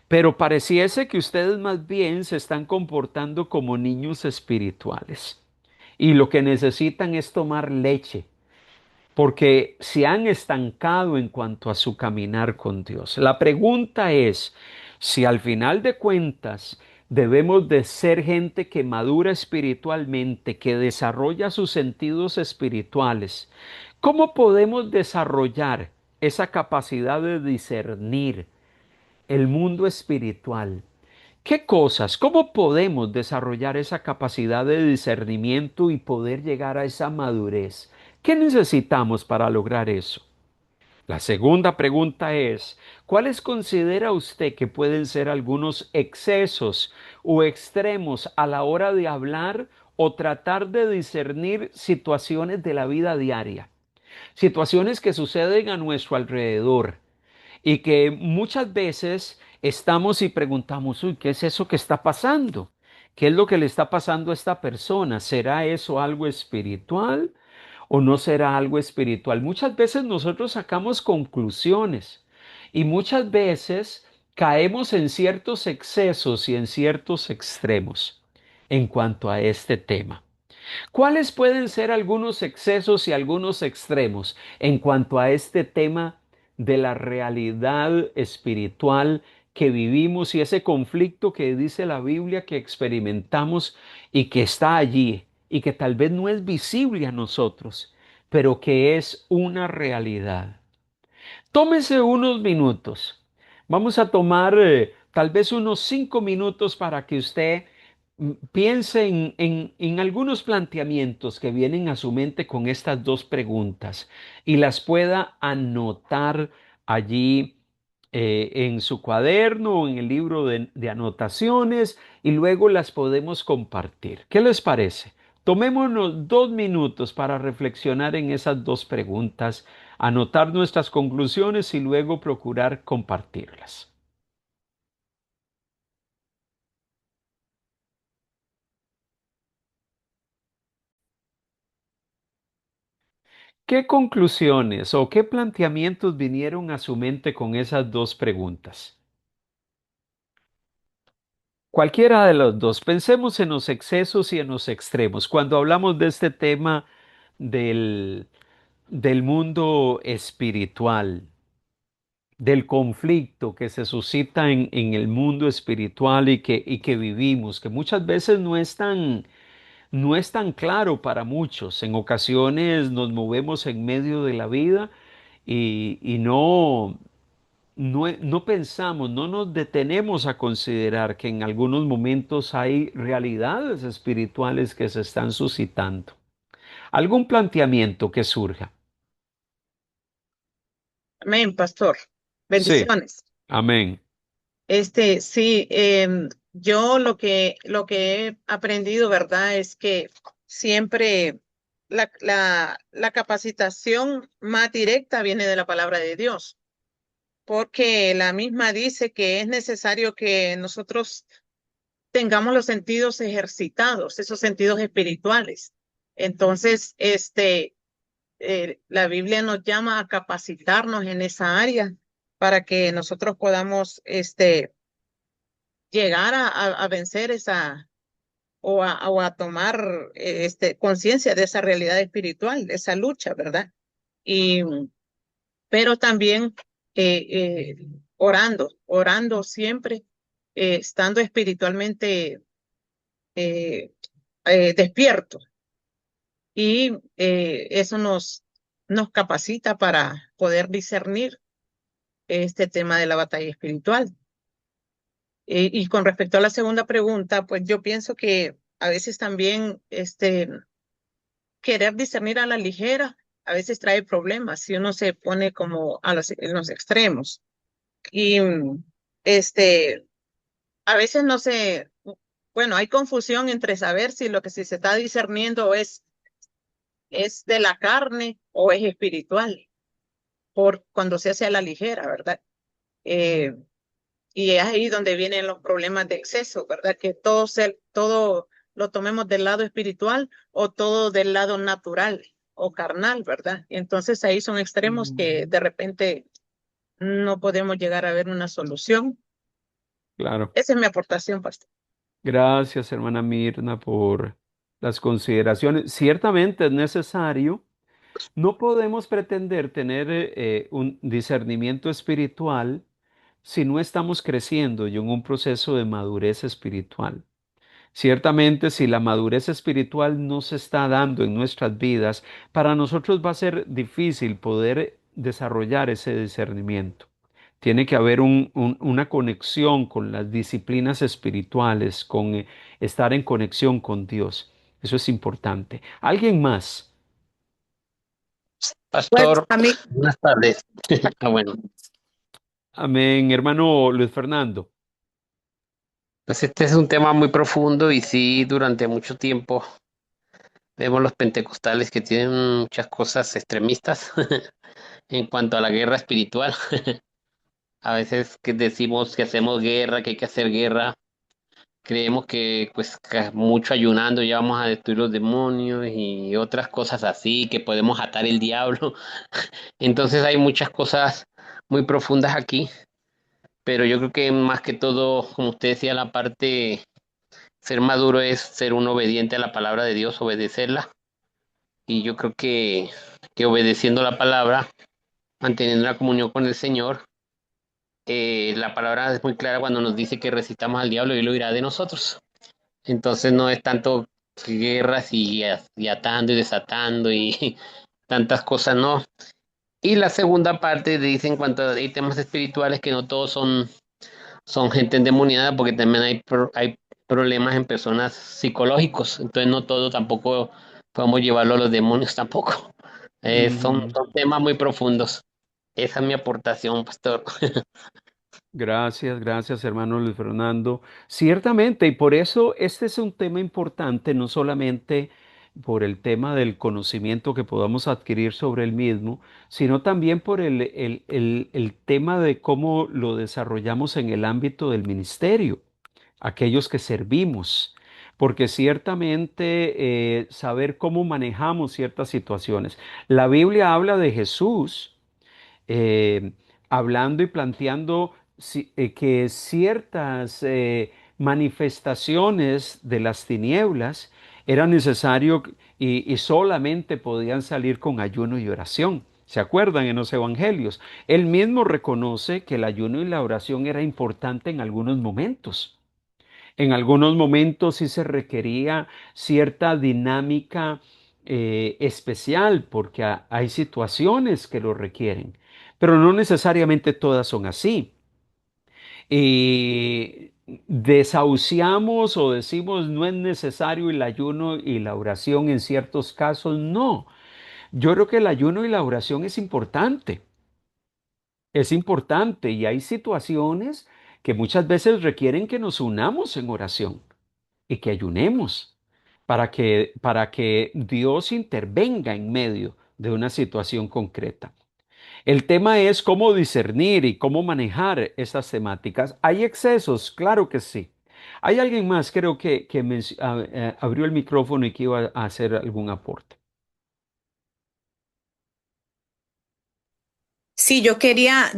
Pero pareciese que ustedes más bien se están comportando como niños espirituales y lo que necesitan es tomar leche porque se han estancado en cuanto a su caminar con Dios. La pregunta es si al final de cuentas debemos de ser gente que madura espiritualmente, que desarrolla sus sentidos espirituales. ¿Cómo podemos desarrollar esa capacidad de discernir el mundo espiritual? ¿Qué cosas? ¿Cómo podemos desarrollar esa capacidad de discernimiento y poder llegar a esa madurez? ¿Qué necesitamos para lograr eso? La segunda pregunta es, ¿cuáles considera usted que pueden ser algunos excesos o extremos a la hora de hablar o tratar de discernir situaciones de la vida diaria? Situaciones que suceden a nuestro alrededor y que muchas veces estamos y preguntamos, uy, ¿qué es eso que está pasando? ¿Qué es lo que le está pasando a esta persona? ¿Será eso algo espiritual o no será algo espiritual? Muchas veces nosotros sacamos conclusiones y muchas veces caemos en ciertos excesos y en ciertos extremos en cuanto a este tema. ¿Cuáles pueden ser algunos excesos y algunos extremos en cuanto a este tema de la realidad espiritual que vivimos y ese conflicto que dice la Biblia que experimentamos y que está allí y que tal vez no es visible a nosotros, pero que es una realidad? Tómese unos minutos. Vamos a tomar tal vez unos 5 minutos para que usted piense en algunos planteamientos que vienen a su mente con estas dos preguntas y las pueda anotar allí en su cuaderno o en el libro de anotaciones y luego las podemos compartir. ¿Qué les parece? Tomémonos 2 minutos para reflexionar en esas dos preguntas, anotar nuestras conclusiones y luego procurar compartirlas. ¿Qué conclusiones o qué planteamientos vinieron a su mente con esas dos preguntas? Cualquiera de los dos. Pensemos en los excesos y en los extremos. Cuando hablamos de este tema del, del mundo espiritual, del conflicto que se suscita en el mundo espiritual y que vivimos, que muchas veces no es tan claro para muchos. En ocasiones nos movemos en medio de la vida y no pensamos, no nos detenemos a considerar que en algunos momentos hay realidades espirituales que se están suscitando. ¿Algún planteamiento que surja? Amén, pastor. Sí, Bendiciones. amén. Sí, yo lo que he aprendido, ¿verdad? Es que siempre la capacitación más directa viene de la palabra de Dios, porque la misma dice que es necesario que nosotros tengamos los sentidos ejercitados, esos sentidos espirituales. Entonces, la Biblia nos llama a capacitarnos en esa área para que nosotros podamos llegar a vencer esa o a tomar conciencia de esa realidad espiritual, de esa lucha, ¿verdad? Y, pero también orando siempre, estando espiritualmente eh, despierto. Y eso nos capacita para poder discernir este tema de la batalla espiritual. Y con respecto a la segunda pregunta, pues yo pienso que a veces también querer discernir a la ligera a veces trae problemas si uno se pone como en los extremos. Y este, a veces no se, bueno, hay confusión entre saber si lo que se está discerniendo es de la carne o es espiritual, por cuando se hace a la ligera, ¿verdad? Eh, y es ahí donde vienen los problemas de exceso, ¿verdad? Que todo lo tomemos del lado espiritual o todo del lado natural o carnal, ¿verdad? Y entonces ahí son extremos que de repente no podemos llegar a ver una solución. Claro. Esa es mi aportación, pastor. Gracias, hermana Mirna, por las consideraciones. Ciertamente es necesario. No podemos pretender tener un discernimiento espiritual si no estamos creciendo y en un proceso de madurez espiritual. Ciertamente, si la madurez espiritual no se está dando en nuestras vidas, para nosotros va a ser difícil poder desarrollar ese discernimiento. Tiene que haber una conexión con las disciplinas espirituales, con estar en conexión con Dios. Eso es importante. ¿Alguien más? Pues Pastor, a mí, buenas tardes. Bueno, Amén, hermano Luis Fernando. pues este es un tema muy profundo y sí, durante mucho tiempo vemos los pentecostales que tienen muchas cosas extremistas en cuanto a la guerra espiritual. A veces que decimos que hacemos guerra, que hay que hacer guerra, creemos que pues que mucho ayunando ya vamos a destruir los demonios y otras cosas así, que podemos atar el diablo. Entonces hay muchas cosas muy profundas aquí, pero yo creo que más que todo, como usted decía, la parte ser maduro es ser un obediente a la palabra de Dios, obedecerla. Y yo creo que obedeciendo la palabra, manteniendo la comunión con el Señor, la palabra es muy clara cuando nos dice que recitamos al diablo y lo irá de nosotros. Entonces no es tanto guerras y atando y desatando y tantas cosas, no. Y la segunda parte dice en cuanto a hay temas espirituales que no todos son gente endemoniada porque también hay problemas en personas psicológicos, entonces no todo tampoco podemos llevarlo a los demonios tampoco. Ujú. Son temas muy profundos. Esa es mi aportación, pastor. Gracias, gracias, hermano Luis Fernando. Ciertamente, y por eso este es un tema importante, no solamente por el tema del conocimiento que podamos adquirir sobre el mismo, sino también por el tema de cómo lo desarrollamos en el ámbito del ministerio, aquellos que servimos, porque ciertamente saber cómo manejamos ciertas situaciones. La Biblia habla de Jesús eh, hablando y planteando que ciertas manifestaciones de las tinieblas eran necesario y solamente podían salir con ayuno y oración. ¿Se acuerdan en los evangelios? Él mismo reconoce que el ayuno y la oración era importante en algunos momentos. En algunos momentos sí se requería cierta dinámica especial porque hay situaciones que lo requieren, pero no necesariamente todas son así. Y desahuciamos o decimos no es necesario el ayuno y la oración en ciertos casos, no. Yo creo que el ayuno y la oración es importante y hay situaciones que muchas veces requieren que nos unamos en oración y que ayunemos para que Dios intervenga en medio de una situación concreta. El tema es cómo discernir y cómo manejar esas temáticas. ¿Hay excesos? Claro que sí. ¿Hay alguien más, creo que abrió el micrófono y que iba a hacer algún aporte? sí, yo quería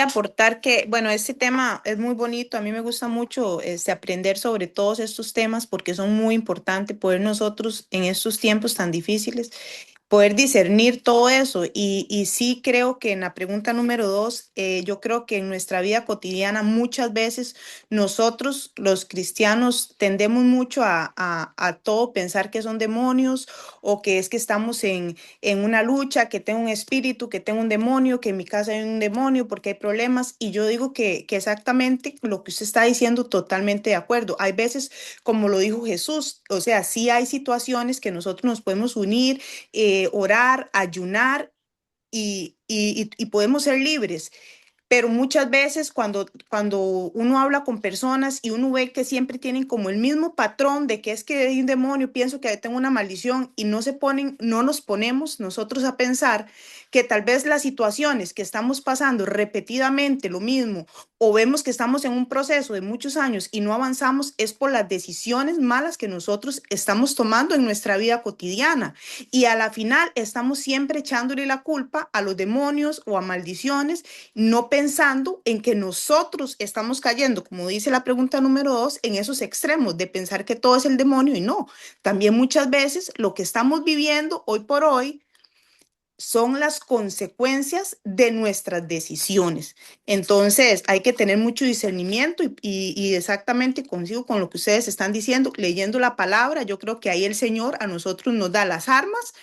aportar que, bueno, este tema es muy bonito. A mí me gusta mucho aprender sobre todos estos temas porque son muy importantes poder nosotros en estos tiempos tan difíciles poder discernir todo eso. Y sí creo que en la pregunta número 2, yo creo que en nuestra vida cotidiana muchas veces nosotros los cristianos tendemos mucho a todo pensar que son demonios o que es que estamos en una lucha, que tengo un espíritu, que tengo un demonio, que en mi casa hay un demonio porque hay problemas. Y yo digo que exactamente lo que usted está diciendo, totalmente de acuerdo. Hay veces, como lo dijo Jesús, o sea, sí hay situaciones que nosotros nos podemos unir, orar, ayunar y podemos ser libres. Pero muchas veces cuando uno habla con personas y uno ve que siempre tienen como el mismo patrón de que es que hay un demonio, pienso que tengo una maldición y no nos ponemos nosotros a pensar que tal vez las situaciones que estamos pasando repetidamente lo mismo o vemos que estamos en un proceso de muchos años y no avanzamos es por las decisiones malas que nosotros estamos tomando en nuestra vida cotidiana. Y a la final estamos siempre echándole la culpa a los demonios o a maldiciones, no pensando en que nosotros estamos cayendo, como dice la pregunta número 2, en esos extremos de pensar que todo es el demonio y no. También muchas veces lo que estamos viviendo hoy por hoy son las consecuencias de nuestras decisiones. Entonces, hay que tener mucho discernimiento y exactamente consigo con lo que ustedes están diciendo, leyendo la palabra, yo creo que ahí el Señor a nosotros nos da las armas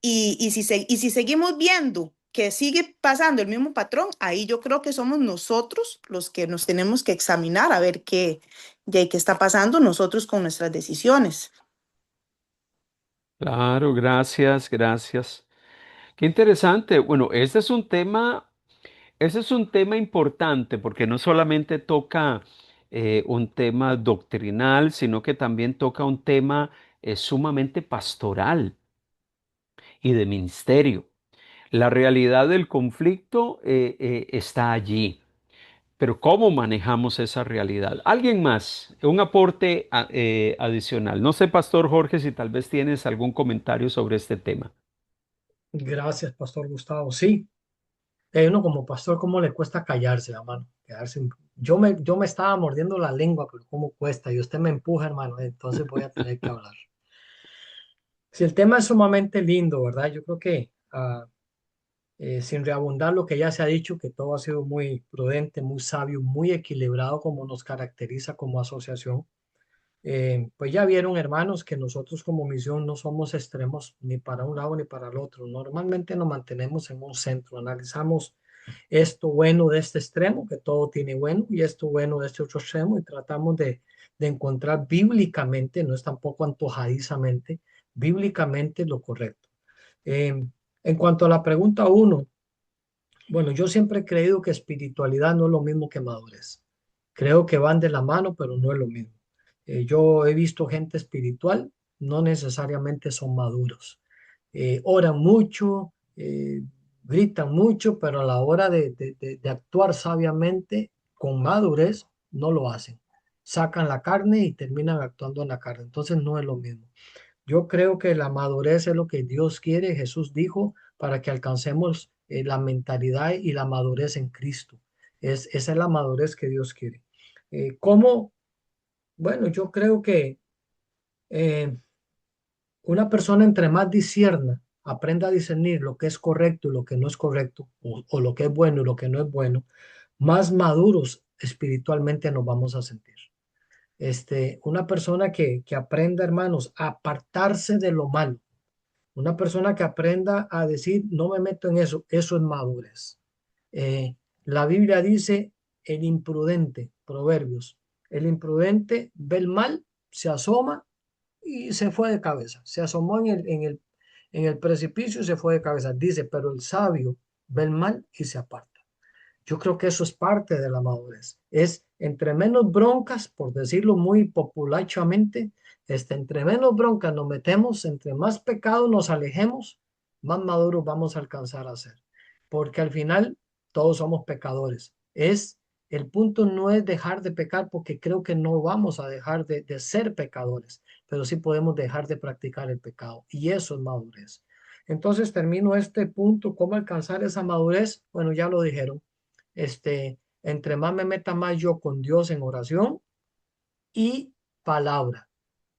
y si seguimos viendo que sigue pasando el mismo patrón, ahí yo creo que somos nosotros los que nos tenemos que examinar a ver qué está pasando nosotros con nuestras decisiones. Claro, gracias, gracias. Qué interesante. Bueno, ese es un tema importante porque no solamente toca un tema doctrinal, sino que también toca un tema sumamente pastoral y de ministerio. La realidad del conflicto está allí, pero ¿cómo manejamos esa realidad? ¿Alguien más? Un aporte adicional. No sé, Pastor Jorge, si tal vez tienes algún comentario sobre este tema. Gracias, Pastor Gustavo. Sí, uno como pastor, ¿cómo le cuesta callarse, hermano? Yo me estaba mordiendo la lengua, pero ¿cómo cuesta? Y usted me empuja, hermano, entonces voy a tener que hablar. Si el tema es sumamente lindo, ¿verdad? Yo creo que, sin reabundar lo que ya se ha dicho, que todo ha sido muy prudente, muy sabio, muy equilibrado, como nos caracteriza como asociación. Pues ya vieron, hermanos, que nosotros como misión no somos extremos ni para un lado ni para el otro. Normalmente nos mantenemos en un centro, analizamos esto bueno de este extremo, que todo tiene bueno, y esto bueno de este otro extremo, y tratamos de encontrar bíblicamente, no es tampoco antojadizamente, bíblicamente lo correcto. En cuanto a la pregunta uno, bueno, yo siempre he creído que espiritualidad no es lo mismo que madurez. Creo que van de la mano, pero no es lo mismo. Yo he visto gente espiritual, no necesariamente son maduros. Oran mucho, gritan mucho, pero a la hora de actuar sabiamente, con madurez, no lo hacen. Sacan la carne y terminan actuando en la carne. Entonces no es lo mismo. Yo creo que la madurez es lo que Dios quiere. Jesús dijo para que alcancemos la mentalidad y la madurez en Cristo. Esa es la madurez que Dios quiere. ¿Cómo? Bueno, yo creo que eh, una persona entre más discierna, aprenda a discernir lo que es correcto y lo que no es correcto, o lo que es bueno y lo que no es bueno, más maduros espiritualmente nos vamos a sentir. Una persona que aprenda, hermanos, a apartarse de lo malo. Una persona que aprenda a decir, no me meto en eso, eso es madurez. La Biblia dice, el imprudente, Proverbios, el imprudente ve el mal, se asoma y se fue de cabeza. Se asomó en el precipicio y se fue de cabeza. Dice, pero el sabio ve el mal y se aparta. Yo creo que eso es parte de la madurez. Es entre menos broncas, por decirlo muy populachamente, entre menos broncas nos metemos, entre más pecado nos alejemos, más maduros vamos a alcanzar a ser. Porque al final todos somos pecadores. El punto no es dejar de pecar, porque creo que no vamos a dejar de ser pecadores, pero sí podemos dejar de practicar el pecado. Y eso es madurez. Entonces termino este punto, ¿cómo alcanzar esa madurez? Bueno, ya lo dijeron. Entre más me meta más yo con Dios en oración y palabra.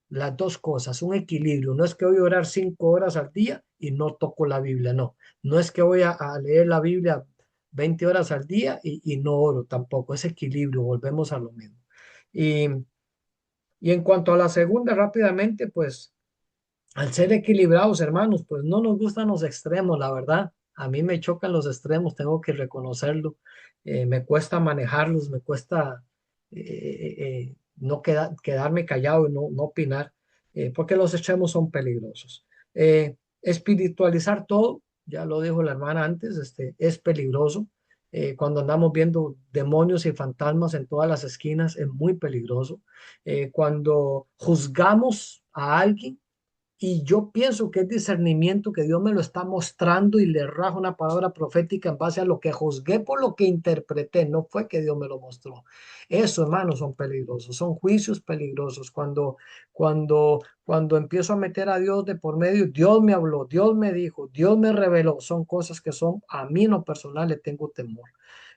las dos cosas, un equilibrio. No es que voy a orar 5 horas al día y no toco la Biblia, no. No es que voy a leer la Biblia 20 horas al día y no oro tampoco. Es equilibrio, volvemos a lo mismo. Y, y en cuanto a la segunda, rápidamente, pues al ser equilibrados, hermanos, pues no nos gustan los extremos, la verdad. A mí me chocan los extremos, tengo que reconocerlo. Me cuesta manejarlos, me cuesta no quedarme callado y no opinar, porque los extremos son peligrosos. Espiritualizar todo, ya lo dijo la hermana antes, es peligroso. Cuando andamos viendo demonios y fantasmas en todas las esquinas, es muy peligroso. Cuando juzgamos a alguien, y yo pienso que es discernimiento que Dios me lo está mostrando y le rajo una palabra profética en base a lo que juzgué por lo que interpreté. No fue que Dios me lo mostró. Eso, hermanos, son peligrosos, son juicios peligrosos. Cuando empiezo a meter a Dios de por medio, Dios me habló, Dios me dijo, Dios me reveló. Son cosas que son, a mí en lo personal le tengo temor.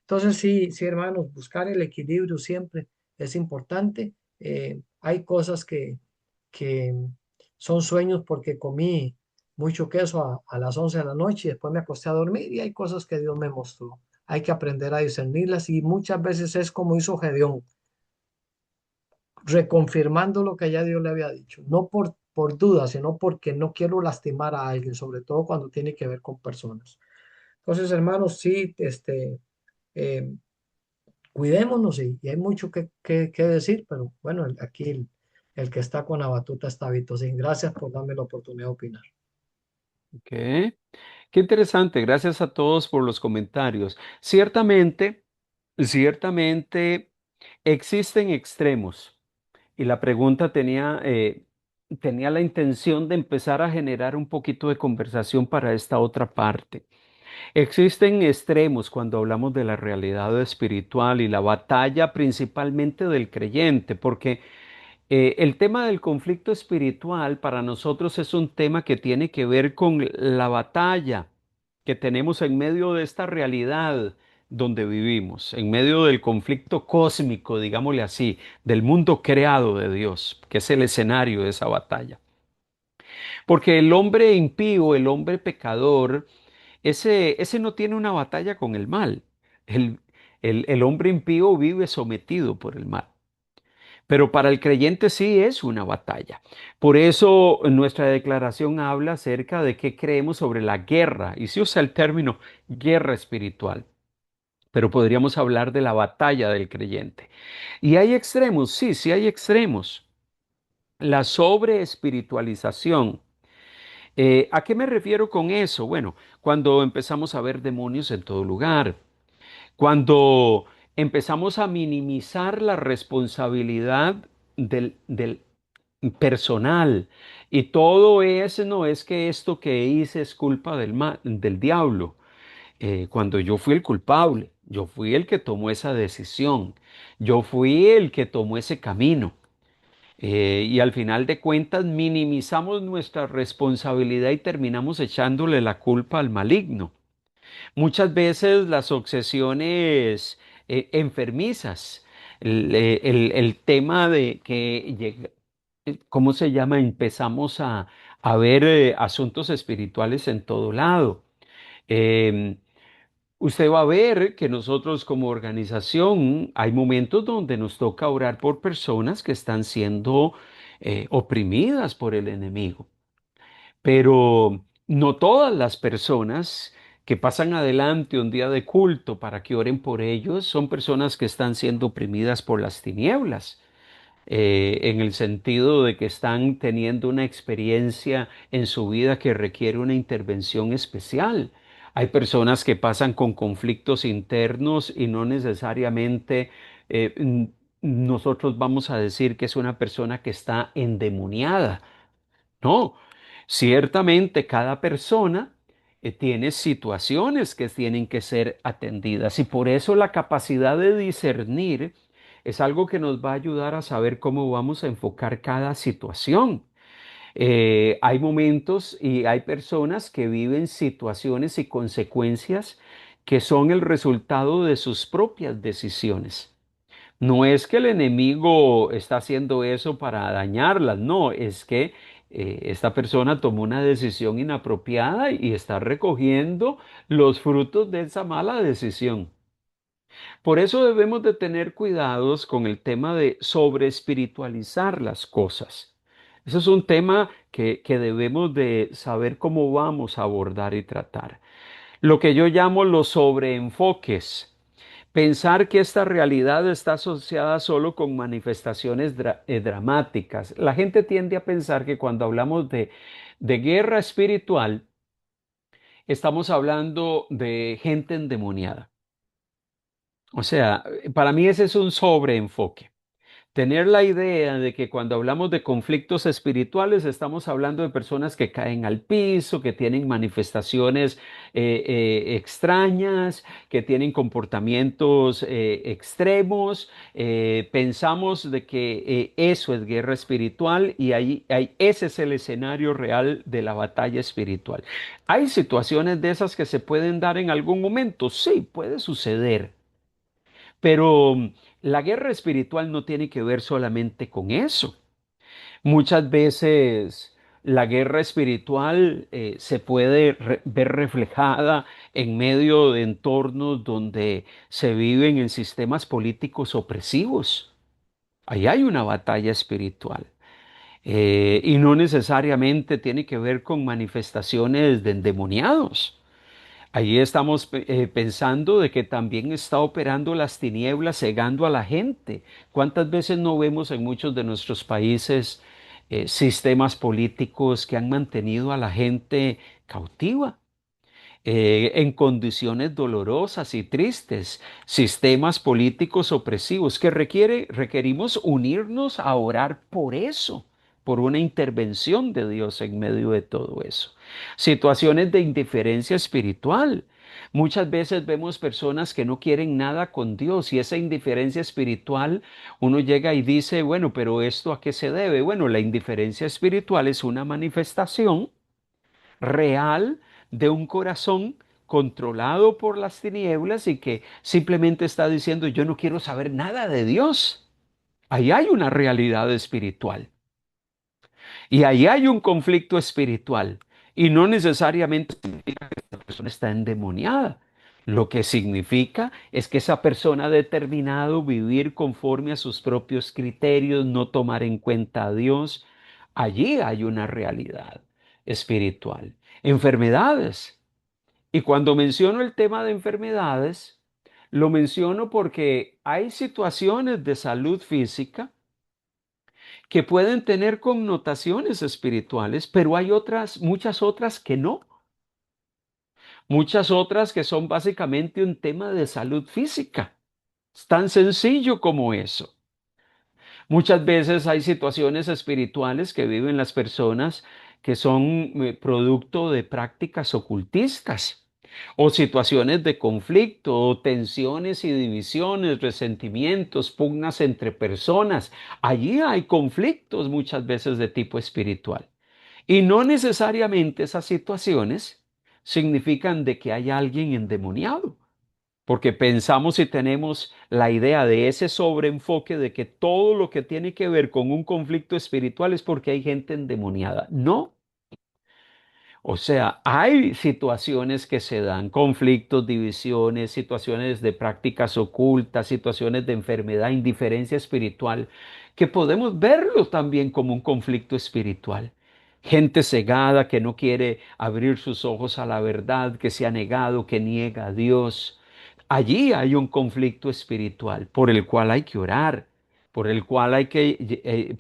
Entonces, sí, sí, hermanos, buscar el equilibrio siempre es importante. Hay cosas que son sueños porque comí mucho queso a las 11 de la noche y después me acosté a dormir y hay cosas que Dios me mostró. Hay que aprender a discernirlas y muchas veces es como hizo Gedeón, reconfirmando lo que ya Dios le había dicho, no por duda, sino porque no quiero lastimar a alguien, sobre todo cuando tiene que ver con personas. Entonces, hermanos, sí, eh, cuidémonos y hay mucho que decir, pero bueno, aquí el que está con la batuta está Vito. Sí, gracias por darme la oportunidad de opinar. Ok. Qué interesante. Gracias a todos por los comentarios. Ciertamente existen extremos. Y la pregunta tenía la intención de empezar a generar un poquito de conversación para esta otra parte. Existen extremos cuando hablamos de la realidad espiritual y la batalla principalmente del creyente, porque el tema del conflicto espiritual para nosotros es un tema que tiene que ver con la batalla que tenemos en medio de esta realidad donde vivimos, en medio del conflicto cósmico, digámosle así, del mundo creado de Dios, que es el escenario de esa batalla. Porque el hombre impío, el hombre pecador, ese no tiene una batalla con el mal. El, el hombre impío vive sometido por el mal. Pero para el creyente sí es una batalla. Por eso nuestra declaración habla acerca de qué creemos sobre la guerra, y se usa el término guerra espiritual, pero podríamos hablar de la batalla del creyente. Y hay extremos, sí, sí hay extremos. La sobreespiritualización. ¿A qué me refiero con eso? Bueno, cuando empezamos a ver demonios en todo lugar, cuando empezamos a minimizar la responsabilidad del personal y todo eso, no es que esto que hice es culpa del diablo. Cuando yo fui el culpable, yo fui el que tomó esa decisión, yo fui el que tomó ese camino. Y al final de cuentas minimizamos nuestra responsabilidad y terminamos echándole la culpa al maligno. Muchas veces las obsesiones enfermizas, el tema de que, ¿cómo se llama? Empezamos a ver asuntos espirituales en todo lado. Em, Usted va a ver que nosotros como organización hay momentos donde nos toca orar por personas que están siendo oprimidas por el enemigo. Pero no todas las personas que pasan adelante un día de culto para que oren por ellos son personas que están siendo oprimidas por las tinieblas, en el sentido de que están teniendo una experiencia en su vida que requiere una intervención especial. Hay personas que pasan con conflictos internos y no necesariamente nosotros vamos a decir que es una persona que está endemoniada. No, ciertamente cada persona tiene situaciones que tienen que ser atendidas y por eso la capacidad de discernir es algo que nos va a ayudar a saber cómo vamos a enfocar cada situación. Hay momentos y hay personas que viven situaciones y consecuencias que son el resultado de sus propias decisiones. No es que el enemigo está haciendo eso para dañarlas, no, es que esta persona tomó una decisión inapropiada y está recogiendo los frutos de esa mala decisión. Por eso debemos de tener cuidados con el tema de sobreespiritualizar las cosas. Eso es un tema que debemos de saber cómo vamos a abordar y tratar. Lo que yo llamo los sobreenfoques. Pensar que esta realidad está asociada solo con manifestaciones dramáticas. La gente tiende a pensar que cuando hablamos de guerra espiritual, estamos hablando de gente endemoniada. O sea, para mí ese es un sobreenfoque. Tener la idea de que cuando hablamos de conflictos espirituales estamos hablando de personas que caen al piso, que tienen manifestaciones extrañas, que tienen comportamientos extremos. Pensamos de que eso es guerra espiritual y ese es el escenario real de la batalla espiritual. ¿Hay situaciones de esas que se pueden dar en algún momento? Sí, puede suceder. Pero la guerra espiritual no tiene que ver solamente con eso. Muchas veces la guerra espiritual se puede ver reflejada en medio de entornos donde se viven en sistemas políticos opresivos. Ahí hay una batalla espiritual. Y no necesariamente tiene que ver con manifestaciones de endemoniados. Allí estamos pensando de que también está operando las tinieblas, cegando a la gente. ¿Cuántas veces no vemos en muchos de nuestros países sistemas políticos que han mantenido a la gente cautiva? En condiciones dolorosas y tristes, sistemas políticos opresivos que requerimos unirnos a orar por eso, por una intervención de Dios en medio de todo eso. Situaciones de indiferencia espiritual. Muchas veces vemos personas que no quieren nada con Dios y esa indiferencia espiritual, uno llega y dice, bueno, pero ¿esto a qué se debe? Bueno, la indiferencia espiritual es una manifestación real de un corazón controlado por las tinieblas y que simplemente está diciendo yo no quiero saber nada de Dios. Ahí hay una realidad espiritual y ahí hay un conflicto espiritual y no necesariamente significa que esa persona está endemoniada. Lo que significa es que esa persona ha determinado vivir conforme a sus propios criterios, no tomar en cuenta a Dios. Allí hay una realidad espiritual. Enfermedades. Y cuando menciono el tema de enfermedades, lo menciono porque hay situaciones de salud física que pueden tener connotaciones espirituales, pero hay otras, muchas otras que no. Muchas otras que son básicamente un tema de salud física. Es tan sencillo como eso. Muchas veces hay situaciones espirituales que viven las personas que son producto de prácticas ocultistas o situaciones de conflicto o tensiones y divisiones, resentimientos, pugnas entre personas. Allí hay conflictos muchas veces de tipo espiritual. Y no necesariamente esas situaciones significan de que hay alguien endemoniado. Porque pensamos y tenemos la idea de ese sobreenfoque de que todo lo que tiene que ver con un conflicto espiritual es porque hay gente endemoniada. No, o sea, hay situaciones que se dan, conflictos, divisiones, situaciones de prácticas ocultas, situaciones de enfermedad, indiferencia espiritual, que podemos verlo también como un conflicto espiritual. Gente cegada que no quiere abrir sus ojos a la verdad, que se ha negado, que niega a Dios. Allí hay un conflicto espiritual por el cual hay que orar, por el cual que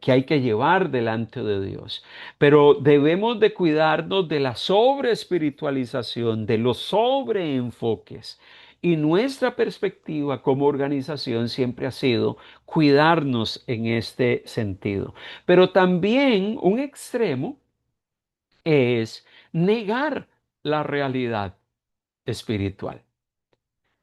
hay que llevar delante de Dios. Pero debemos de cuidarnos de la sobreespiritualización, de los sobreenfoques. Y nuestra perspectiva como organización siempre ha sido cuidarnos en este sentido. Pero también un extremo es negar la realidad espiritual.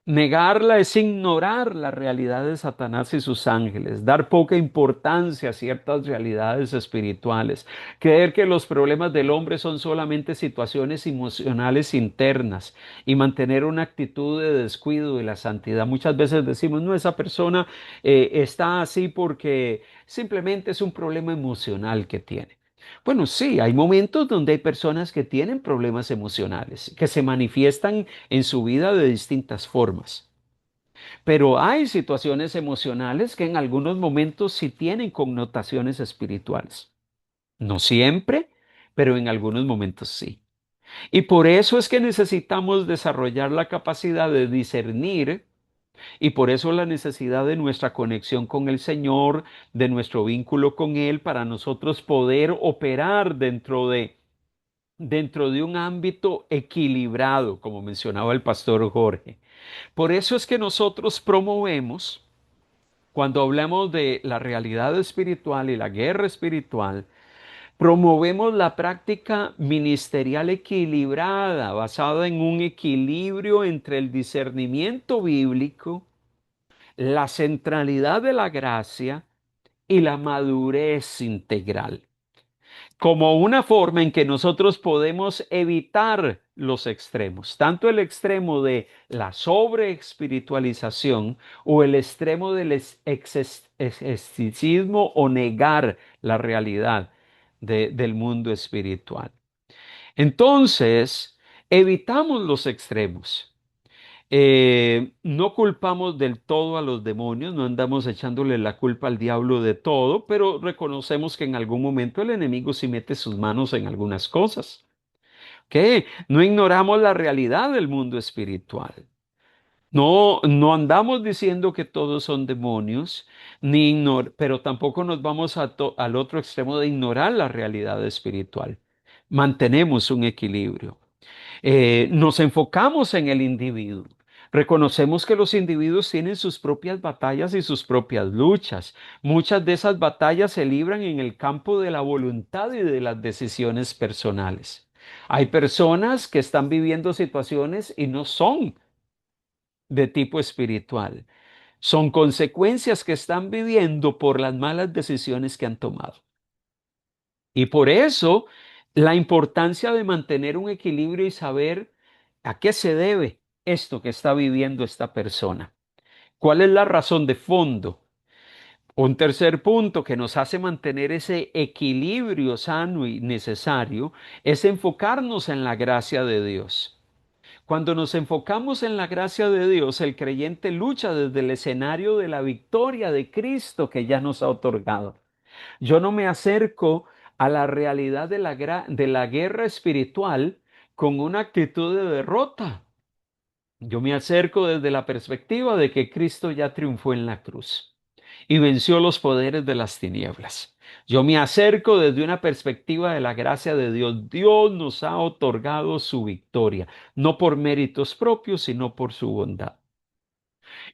Negarla es ignorar la realidad de Satanás y sus ángeles, dar poca importancia a ciertas realidades espirituales, creer que los problemas del hombre son solamente situaciones emocionales internas y mantener una actitud de descuido de la santidad. Muchas veces decimos, no, esa persona está así porque simplemente es un problema emocional que tiene. Bueno, sí, hay momentos donde hay personas que tienen problemas emocionales, que se manifiestan en su vida de distintas formas. Pero hay situaciones emocionales que en algunos momentos sí tienen connotaciones espirituales. No siempre, pero en algunos momentos sí. Y por eso es que necesitamos desarrollar la capacidad de discernir y por eso la necesidad de nuestra conexión con el Señor, de nuestro vínculo con Él, para nosotros poder operar dentro de un ámbito equilibrado, como mencionaba el pastor Jorge. Por eso es que nosotros promovemos, cuando hablamos de la realidad espiritual y la guerra espiritual, promovemos la práctica ministerial equilibrada, basada en un equilibrio entre el discernimiento bíblico, la centralidad de la gracia y la madurez integral, como una forma en que nosotros podemos evitar los extremos, tanto el extremo de la sobreespiritualización o el extremo del escepticismo o negar la realidad del mundo espiritual. Entonces, evitamos los extremos. No culpamos del todo a los demonios, no andamos echándole la culpa al diablo de todo, pero reconocemos que en algún momento el enemigo sí mete sus manos en algunas cosas. ¿Ok? No ignoramos la realidad del mundo espiritual. No, no andamos diciendo que todos son demonios, pero tampoco nos vamos al otro extremo de ignorar la realidad espiritual. Mantenemos un equilibrio. Nos enfocamos en el individuo. Reconocemos que los individuos tienen sus propias batallas y sus propias luchas. Muchas de esas batallas se libran en el campo de la voluntad y de las decisiones personales. Hay personas que están viviendo situaciones y no son de tipo espiritual. Son consecuencias que están viviendo por las malas decisiones que han tomado. Y por eso la importancia de mantener un equilibrio y saber a qué se debe esto que está viviendo esta persona. ¿Cuál es la razón de fondo? Un tercer punto que nos hace mantener ese equilibrio sano y necesario es enfocarnos en la gracia de Dios. Cuando nos enfocamos en la gracia de Dios, el creyente lucha desde el escenario de la victoria de Cristo que ya nos ha otorgado. Yo no me acerco a la realidad de la guerra espiritual con una actitud de derrota. Yo me acerco desde la perspectiva de que Cristo ya triunfó en la cruz y venció los poderes de las tinieblas. Yo me acerco desde una perspectiva de la gracia de Dios. Dios nos ha otorgado su victoria, no por méritos propios, sino por su bondad.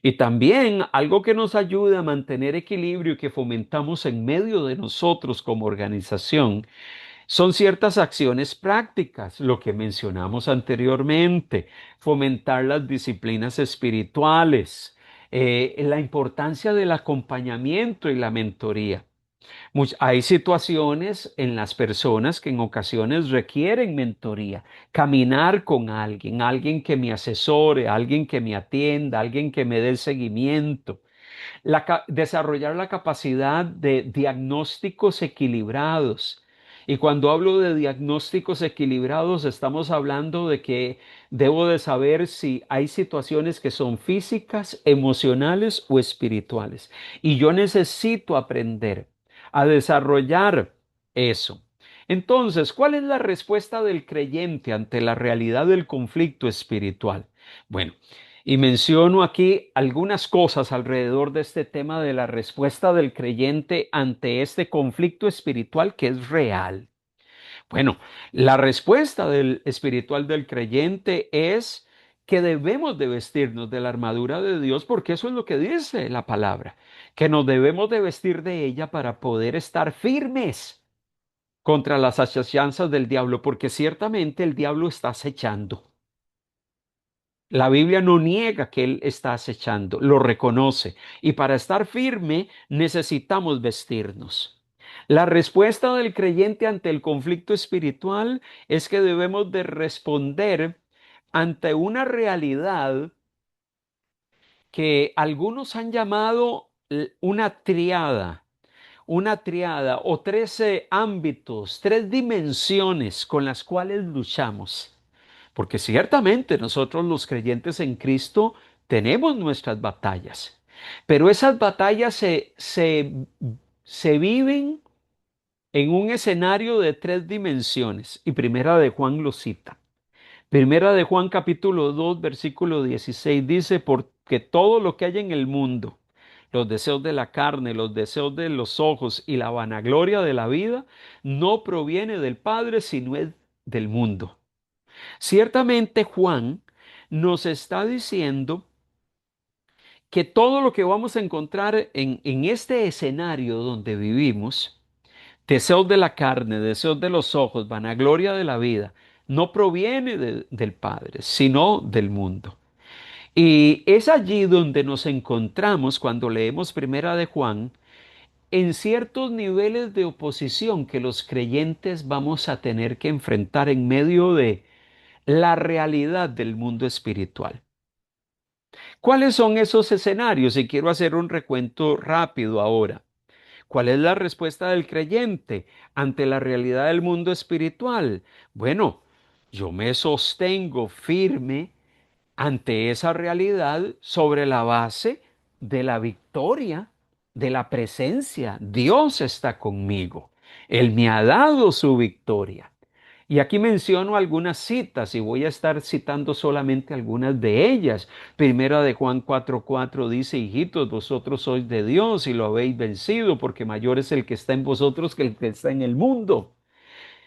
Y también algo que nos ayuda a mantener equilibrio y que fomentamos en medio de nosotros como organización son ciertas acciones prácticas, lo que mencionamos anteriormente, fomentar las disciplinas espirituales, la importancia del acompañamiento y la mentoría. Hay situaciones en las personas que en ocasiones requieren mentoría, caminar con alguien, alguien que me asesore, alguien que me atienda, alguien que me dé el seguimiento. Desarrollar la capacidad de diagnósticos equilibrados. Y cuando hablo de diagnósticos equilibrados, estamos hablando de que debo de saber si hay situaciones que son físicas, emocionales o espirituales. Y yo necesito aprender a desarrollar eso. Entonces, ¿cuál es la respuesta del creyente ante la realidad del conflicto espiritual? Bueno, y menciono aquí algunas cosas alrededor de este tema de la respuesta del creyente ante este conflicto espiritual que es real. Bueno, la respuesta del espiritual del creyente es que debemos de vestirnos de la armadura de Dios porque eso es lo que dice la palabra, que nos debemos de vestir de ella para poder estar firmes contra las asechanzas del diablo, porque ciertamente el diablo está acechando. La Biblia no niega que Él está acechando, lo reconoce. Y para estar firme necesitamos vestirnos. La respuesta del creyente ante el conflicto espiritual es que debemos de responder ante una realidad que algunos han llamado una triada o 13 ámbitos, 3 dimensiones con las cuales luchamos. Porque ciertamente nosotros los creyentes en Cristo tenemos nuestras batallas, pero esas batallas se viven en un escenario de 3 dimensiones y Primera de Juan lo cita. Primera de Juan capítulo 2 versículo 16 dice, porque todo lo que hay en el mundo, los deseos de la carne, los deseos de los ojos y la vanagloria de la vida, no proviene del Padre, sino es del mundo. Ciertamente Juan nos está diciendo que todo lo que vamos a encontrar en este escenario donde vivimos, deseos de la carne, deseos de los ojos, vanagloria de la vida, no proviene del Padre, sino del mundo. Y es allí donde nos encontramos cuando leemos Primera de Juan, en ciertos niveles de oposición que los creyentes vamos a tener que enfrentar en medio de la realidad del mundo espiritual. ¿Cuáles son esos escenarios? Y quiero hacer un recuento rápido ahora. ¿Cuál es la respuesta del creyente ante la realidad del mundo espiritual? Bueno, yo me sostengo firme ante esa realidad sobre la base de la victoria, de la presencia. Dios está conmigo. Él me ha dado su victoria. Y aquí menciono algunas citas y voy a estar citando solamente algunas de ellas. Primera de Juan 4:4 dice, hijitos, vosotros sois de Dios y lo habéis vencido, porque mayor es el que está en vosotros que el que está en el mundo.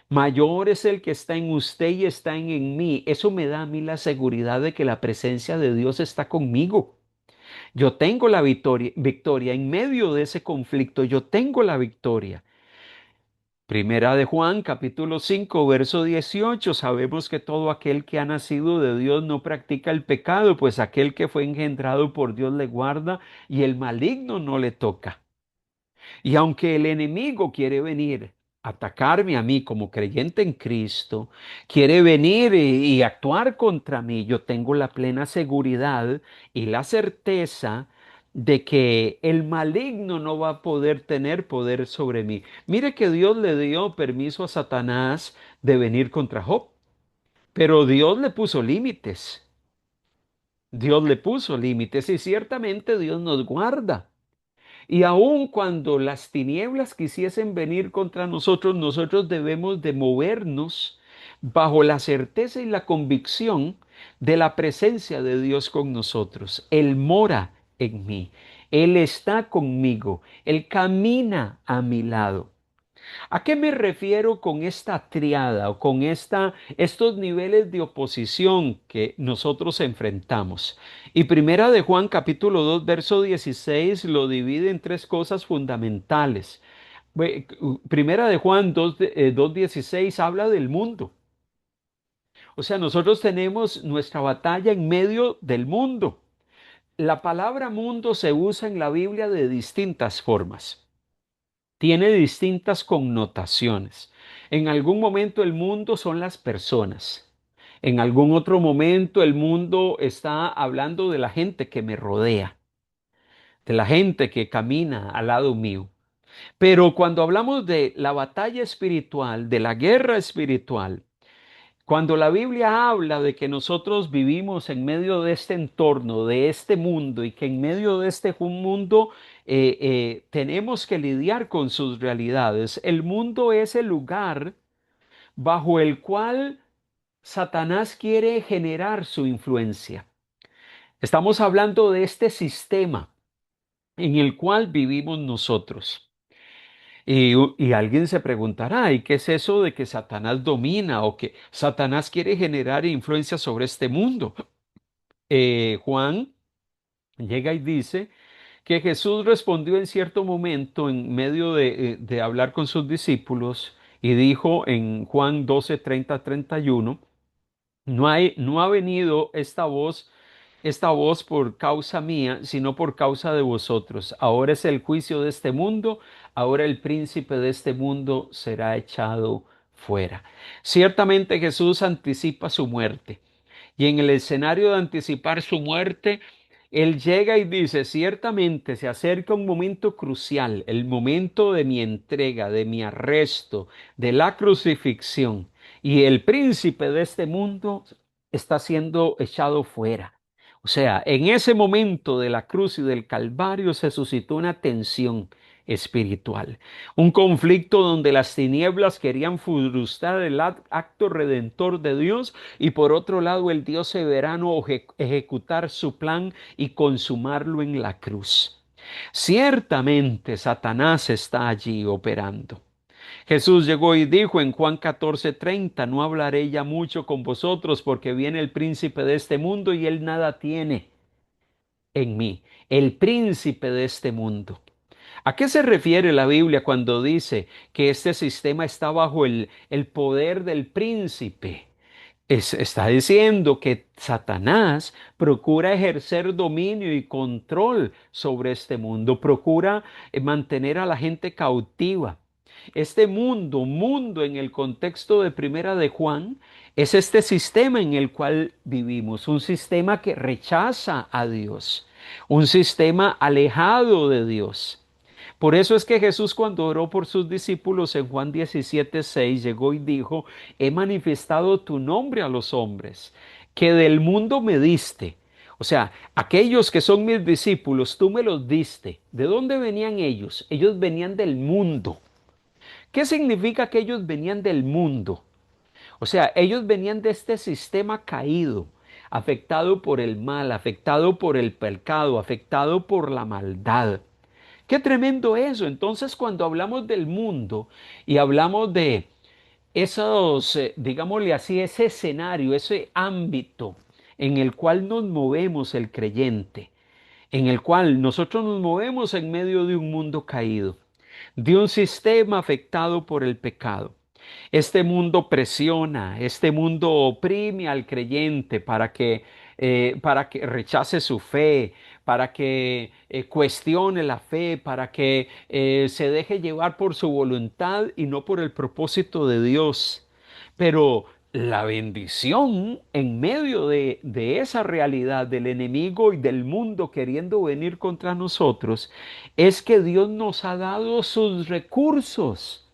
Mayor es el que está en usted y está en mí. Eso me da a mí la seguridad de que la presencia de Dios está conmigo. Yo tengo la victoria en medio de ese conflicto. Yo tengo la victoria. Primera de Juan, capítulo 5, verso 18. Sabemos que todo aquel que ha nacido de Dios no practica el pecado, pues aquel que fue engendrado por Dios le guarda y el maligno no le toca. Y aunque el enemigo quiere venir a atacarme a mí como creyente en Cristo, quiere venir y actuar contra mí, yo tengo la plena seguridad y la certeza de que el maligno no va a poder tener poder sobre mí. Mire que Dios le dio permiso a Satanás de venir contra Job, pero Dios le puso límites. Dios le puso límites y ciertamente Dios nos guarda. Y aun cuando las tinieblas quisiesen venir contra nosotros, nosotros debemos de movernos bajo la certeza y la convicción de la presencia de Dios con nosotros. Él mora en mí, Él está conmigo, Él camina a mi lado. ¿A qué me refiero con esta triada o con estos niveles de oposición que nosotros enfrentamos? Y Primera de Juan capítulo 2 verso 16 lo divide en 3 cosas fundamentales. Primera de Juan 2:16 habla del mundo. O sea, nosotros tenemos nuestra batalla en medio del mundo. La palabra mundo se usa en la Biblia de distintas formas. Tiene distintas connotaciones. En algún momento el mundo son las personas. En algún otro momento el mundo está hablando de la gente que me rodea, de la gente que camina al lado mío. Pero cuando hablamos de la batalla espiritual, de la guerra espiritual, cuando la Biblia habla de que nosotros vivimos en medio de este entorno, de este mundo, y que en medio de este mundo tenemos que lidiar con sus realidades, el mundo es el lugar bajo el cual Satanás quiere generar su influencia. Estamos hablando de este sistema en el cual vivimos nosotros. Y alguien se preguntará, ¿y qué es eso de que Satanás domina o que Satanás quiere generar influencia sobre este mundo? Juan llega y dice que Jesús respondió en cierto momento en medio de hablar con sus discípulos y dijo en Juan 12:30-31, no ha venido esta voz esta voz por causa mía, sino por causa de vosotros. Ahora es el juicio de este mundo, ahora el príncipe de este mundo será echado fuera. Ciertamente Jesús anticipa su muerte. Y en el escenario de anticipar su muerte, él llega y dice, ciertamente se acerca un momento crucial, el momento de mi entrega, de mi arresto, de la crucifixión. Y el príncipe de este mundo está siendo echado fuera. O sea, en ese momento de la cruz y del Calvario se suscitó una tensión espiritual, un conflicto donde las tinieblas querían frustrar el acto redentor de Dios y por otro lado el Dios soberano ejecutar su plan y consumarlo en la cruz. Ciertamente Satanás está allí operando. Jesús llegó y dijo en Juan 14:30, no hablaré ya mucho con vosotros porque viene el príncipe de este mundo y él nada tiene en mí, el príncipe de este mundo. ¿A qué se refiere la Biblia cuando dice que este sistema está bajo el poder del príncipe? Está diciendo que Satanás procura ejercer dominio y control sobre este mundo, procura mantener a la gente cautiva. Este mundo en el contexto de Primera de Juan, es este sistema en el cual vivimos, un sistema que rechaza a Dios, un sistema alejado de Dios. Por eso es que Jesús cuando oró por sus discípulos en Juan 17:6 llegó y dijo, he manifestado tu nombre a los hombres, que del mundo me diste. O sea, aquellos que son mis discípulos, tú me los diste. ¿De dónde venían ellos? Ellos venían del mundo. ¿Qué significa que ellos venían del mundo? O sea, ellos venían de este sistema caído, afectado por el mal, afectado por el pecado, afectado por la maldad. Qué tremendo eso. Entonces, cuando hablamos del mundo y hablamos de esos, digámosle así, ese escenario, ese ámbito en el cual nos movemos el creyente, en el cual nosotros nos movemos en medio de un mundo caído, de un sistema afectado por el pecado. Este mundo presiona, este mundo oprime al creyente para que rechace su fe, para que cuestione la fe, para que se deje llevar por su voluntad y no por el propósito de Dios. Pero la bendición en medio de esa realidad del enemigo y del mundo queriendo venir contra nosotros es que Dios nos ha dado sus recursos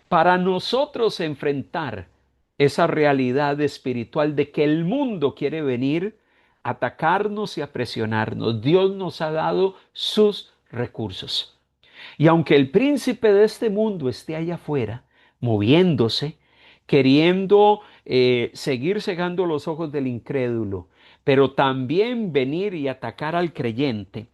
para nosotros enfrentar esa realidad espiritual de que el mundo quiere venir a atacarnos y a presionarnos. Dios nos ha dado sus recursos. Y aunque el príncipe de este mundo esté allá afuera, moviéndose, queriendo seguir cegando los ojos del incrédulo, pero también venir y atacar al creyente,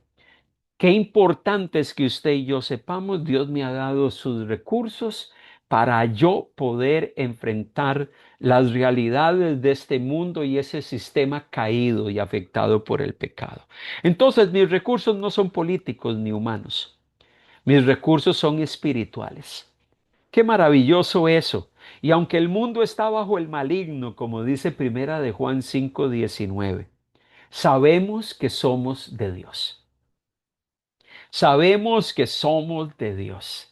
qué importante es que usted y yo sepamos, Dios me ha dado sus recursos para yo poder enfrentar las realidades de este mundo y ese sistema caído y afectado por el pecado. Entonces, mis recursos no son políticos ni humanos. Mis recursos son espirituales. Qué maravilloso eso. Y aunque el mundo está bajo el maligno, como dice Primera de Juan 5:19, sabemos que somos de Dios. Sabemos que somos de Dios.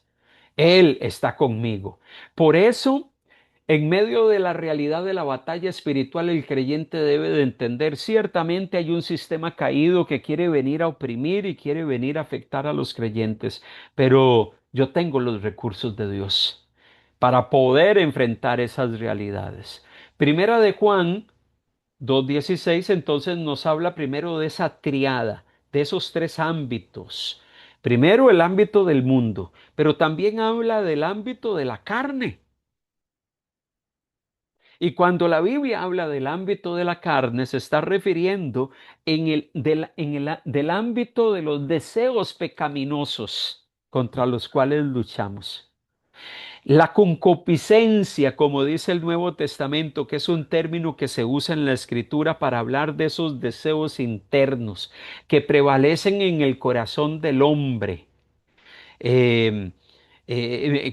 Él está conmigo. Por eso, en medio de la realidad de la batalla espiritual, el creyente debe de entender, ciertamente hay un sistema caído que quiere venir a oprimir y quiere venir a afectar a los creyentes, pero yo tengo los recursos de Dios para poder enfrentar esas realidades. Primera de Juan 2:16 entonces nos habla primero de esa triada, de esos tres ámbitos. Primero el ámbito del mundo, pero también habla del ámbito de la carne. Y cuando la Biblia habla del ámbito de la carne, se está refiriendo del ámbito de los deseos pecaminosos contra los cuales luchamos. La concupiscencia, como dice el Nuevo Testamento, que es un término que se usa en la Escritura para hablar de esos deseos internos que prevalecen en el corazón del hombre. Eh,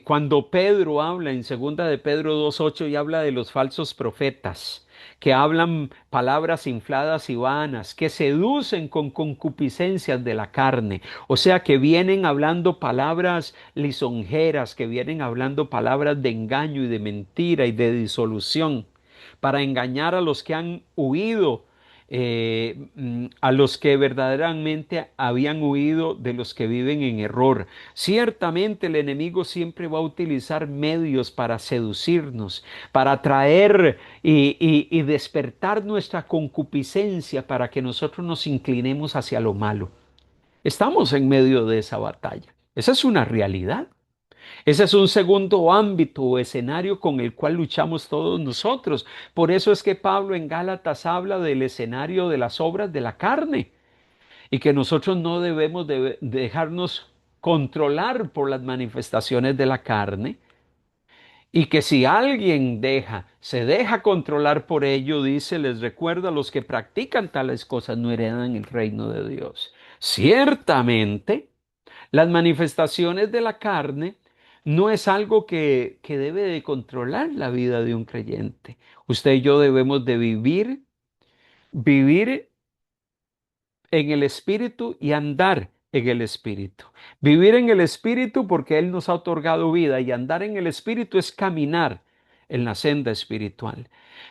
cuando Pedro habla en segunda de Pedro 2:8 y habla de los falsos profetas, que hablan palabras infladas y vanas, que seducen con concupiscencias de la carne, o sea, que vienen hablando palabras lisonjeras, que vienen hablando palabras de engaño y de mentira y de disolución, para engañar a los que han huido, a los que verdaderamente habían huido de los que viven en error. Ciertamente el enemigo siempre va a utilizar medios para seducirnos, para atraer y despertar nuestra concupiscencia para que nosotros nos inclinemos hacia lo malo. Estamos en medio de esa batalla. Esa es una realidad. Ese es un segundo ámbito o escenario con el cual luchamos todos nosotros. Por eso es que Pablo en Gálatas habla del escenario de las obras de la carne y que nosotros no debemos de dejarnos controlar por las manifestaciones de la carne, y que si alguien se deja controlar por ello, dice, les recuerda, los que practican tales cosas no heredan el reino de Dios. Ciertamente, las manifestaciones de la carne no es algo que debe de controlar la vida de un creyente. Usted y yo debemos de vivir en el Espíritu y andar en el Espíritu. Vivir en el Espíritu porque Él nos ha otorgado vida, y andar en el Espíritu es caminar en la senda espiritual.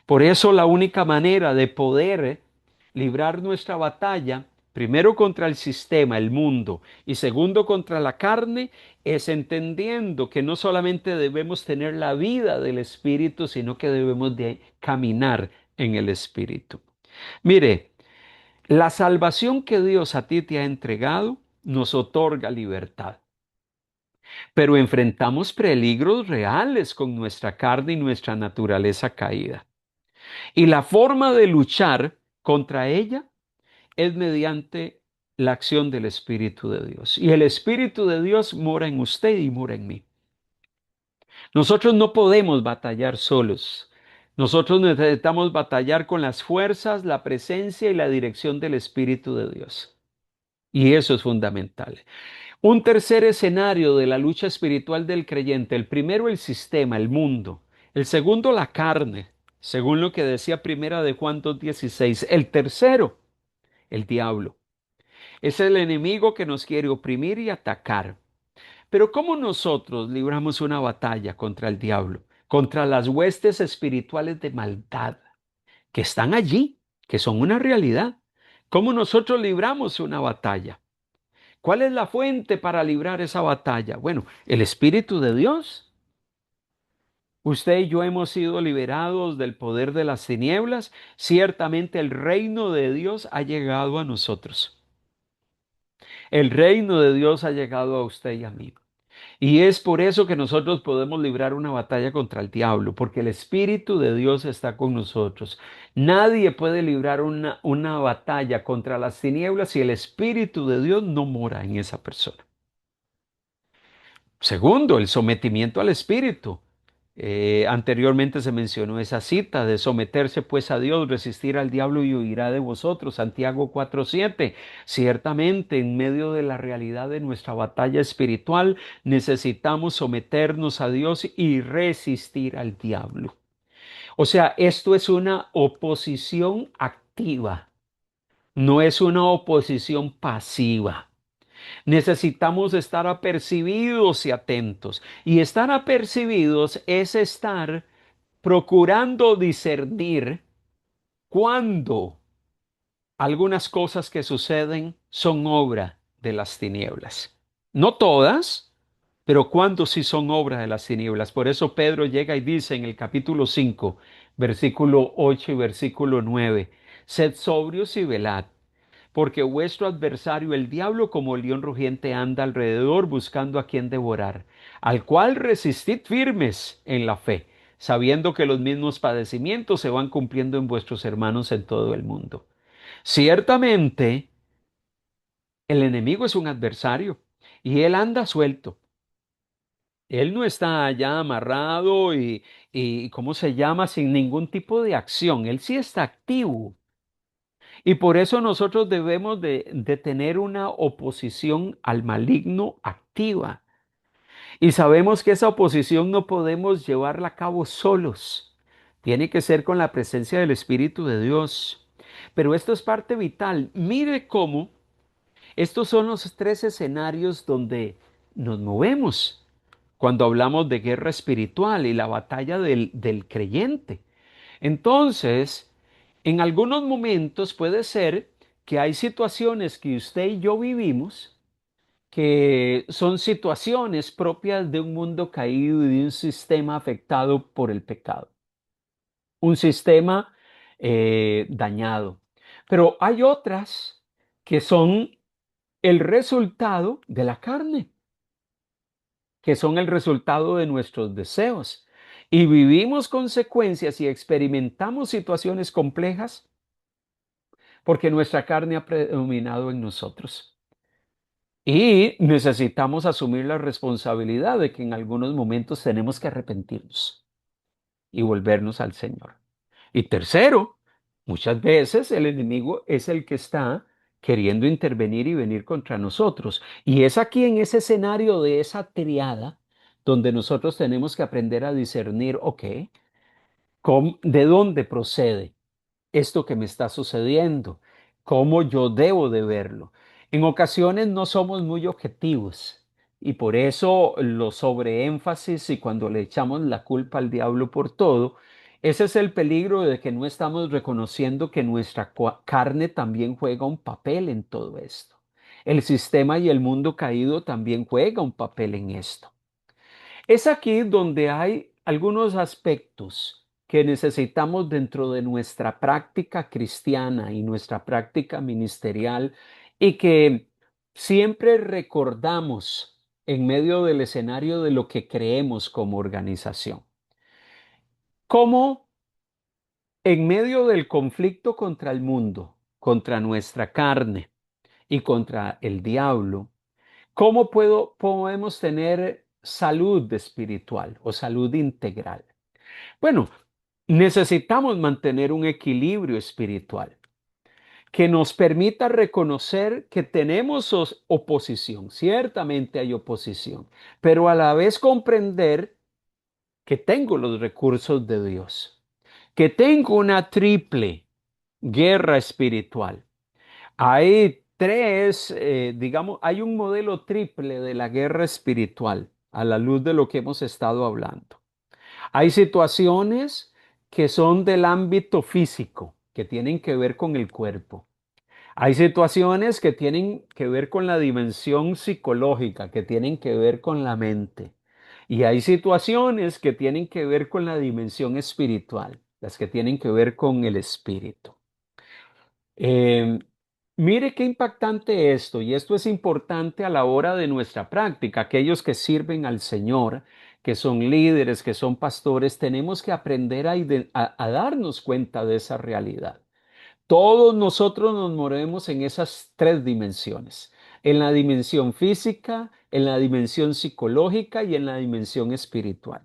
Por eso la única manera de poder librar nuestra batalla, primero contra el sistema, el mundo, y segundo contra la carne, es entendiendo que no solamente debemos tener la vida del Espíritu, sino que debemos de caminar en el Espíritu. Mire, la salvación que Dios a ti te ha entregado nos otorga libertad, pero enfrentamos peligros reales con nuestra carne y nuestra naturaleza caída. Y la forma de luchar contra ella es mediante la acción del Espíritu de Dios. Y el Espíritu de Dios mora en usted y mora en mí. Nosotros no podemos batallar solos. Nosotros necesitamos batallar con las fuerzas, la presencia y la dirección del Espíritu de Dios. Y eso es fundamental. Un tercer escenario de la lucha espiritual del creyente: el primero, el sistema, el mundo; el segundo, la carne, según lo que decía primera de Juan 2:16; el tercero, el diablo. Es el enemigo que nos quiere oprimir y atacar. Pero ¿cómo nosotros libramos una batalla contra el diablo, contra las huestes espirituales de maldad que están allí, que son una realidad? ¿Cómo nosotros libramos una batalla? ¿Cuál es la fuente para librar esa batalla? Bueno, el Espíritu de Dios. Usted y yo hemos sido liberados del poder de las tinieblas. Ciertamente el reino de Dios ha llegado a nosotros. El reino de Dios ha llegado a usted y a mí. Y es por eso que nosotros podemos librar una batalla contra el diablo, porque el Espíritu de Dios está con nosotros. Nadie puede librar una batalla contra las tinieblas si el Espíritu de Dios no mora en esa persona. Segundo, el sometimiento al Espíritu. Anteriormente se mencionó esa cita de someterse pues a Dios, resistir al diablo y huirá de vosotros. Santiago 4:7. Ciertamente, en medio de la realidad de nuestra batalla espiritual, necesitamos someternos a Dios y resistir al diablo. O sea, esto es una oposición activa, no es una oposición pasiva. Necesitamos estar apercibidos y atentos. Y estar apercibidos es estar procurando discernir cuándo algunas cosas que suceden son obra de las tinieblas. No todas, pero cuándo sí son obra de las tinieblas. Por eso Pedro llega y dice en el capítulo 5, versículo 8 y versículo 9: sed sobrios y velad, porque vuestro adversario el diablo como león rugiente anda alrededor buscando a quien devorar, al cual resistid firmes en la fe, sabiendo que los mismos padecimientos se van cumpliendo en vuestros hermanos en todo el mundo. Ciertamente, el enemigo es un adversario y él anda suelto. Él no está allá amarrado ¿cómo se llama? Sin ningún tipo de acción. Él sí está activo. Y por eso nosotros debemos de tener una oposición al maligno activa. Y sabemos que esa oposición no podemos llevarla a cabo solos. Tiene que ser con la presencia del Espíritu de Dios. Pero esto es parte vital. Mire cómo estos son los tres escenarios donde nos movemos cuando hablamos de guerra espiritual y la batalla del creyente. Entonces, en algunos momentos puede ser que hay situaciones que usted y yo vivimos que son situaciones propias de un mundo caído y de un sistema afectado por el pecado, un sistema dañado. Pero hay otras que son el resultado de la carne, que son el resultado de nuestros deseos. Y vivimos consecuencias y experimentamos situaciones complejas porque nuestra carne ha predominado en nosotros. Y necesitamos asumir la responsabilidad de que en algunos momentos tenemos que arrepentirnos y volvernos al Señor. Y tercero, muchas veces el enemigo es el que está queriendo intervenir y venir contra nosotros. Y es aquí en ese escenario de esa triada donde nosotros tenemos que aprender a discernir, ok, ¿de dónde procede esto que me está sucediendo? ¿Cómo yo debo de verlo? En ocasiones no somos muy objetivos y por eso los sobreénfasis y cuando le echamos la culpa al diablo por todo, ese es el peligro de que no estamos reconociendo que nuestra carne también juega un papel en todo esto. El sistema y el mundo caído también juega un papel en esto. Es aquí donde hay algunos aspectos que necesitamos dentro de nuestra práctica cristiana y nuestra práctica ministerial y que siempre recordamos en medio del escenario de lo que creemos como organización. Cómo en medio del conflicto contra el mundo, contra nuestra carne y contra el diablo, ¿cómo podemos tener salud espiritual o salud integral? Bueno, necesitamos mantener un equilibrio espiritual que nos permita reconocer que tenemos oposición. Ciertamente hay oposición, pero a la vez comprender que tengo los recursos de Dios, que tengo una triple guerra espiritual. Hay tres, digamos, hay un modelo triple de la guerra espiritual a la luz de lo que hemos estado hablando. Hay situaciones que son del ámbito físico, que tienen que ver con el cuerpo. Hay situaciones que tienen que ver con la dimensión psicológica, que tienen que ver con la mente. Y hay situaciones que tienen que ver con la dimensión espiritual, las que tienen que ver con el espíritu. Eh, Mire qué impactante esto, y esto es importante a la hora de nuestra práctica. Aquellos que sirven al Señor, que son líderes, que son pastores, tenemos que aprender a darnos cuenta de esa realidad. Todos nosotros nos movemos en esas tres dimensiones, en la dimensión física, en la dimensión psicológica y en la dimensión espiritual.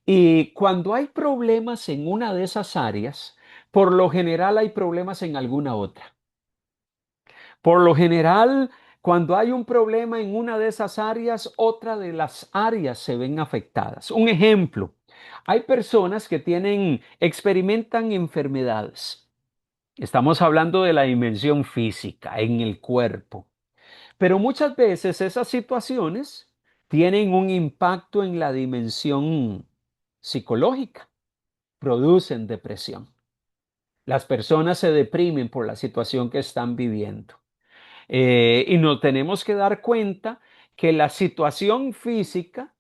Y cuando hay problemas en una de esas áreas, por lo general hay problemas en alguna otra. Por lo general, cuando hay un problema en una de esas áreas, otra de las áreas se ven afectadas. Un ejemplo, hay personas que experimentan enfermedades. Estamos hablando de la dimensión física en el cuerpo. Pero muchas veces esas situaciones tienen un impacto en la dimensión psicológica, producen depresión. Las personas se deprimen por la situación que están viviendo. Y nos tenemos que dar cuenta que la situación física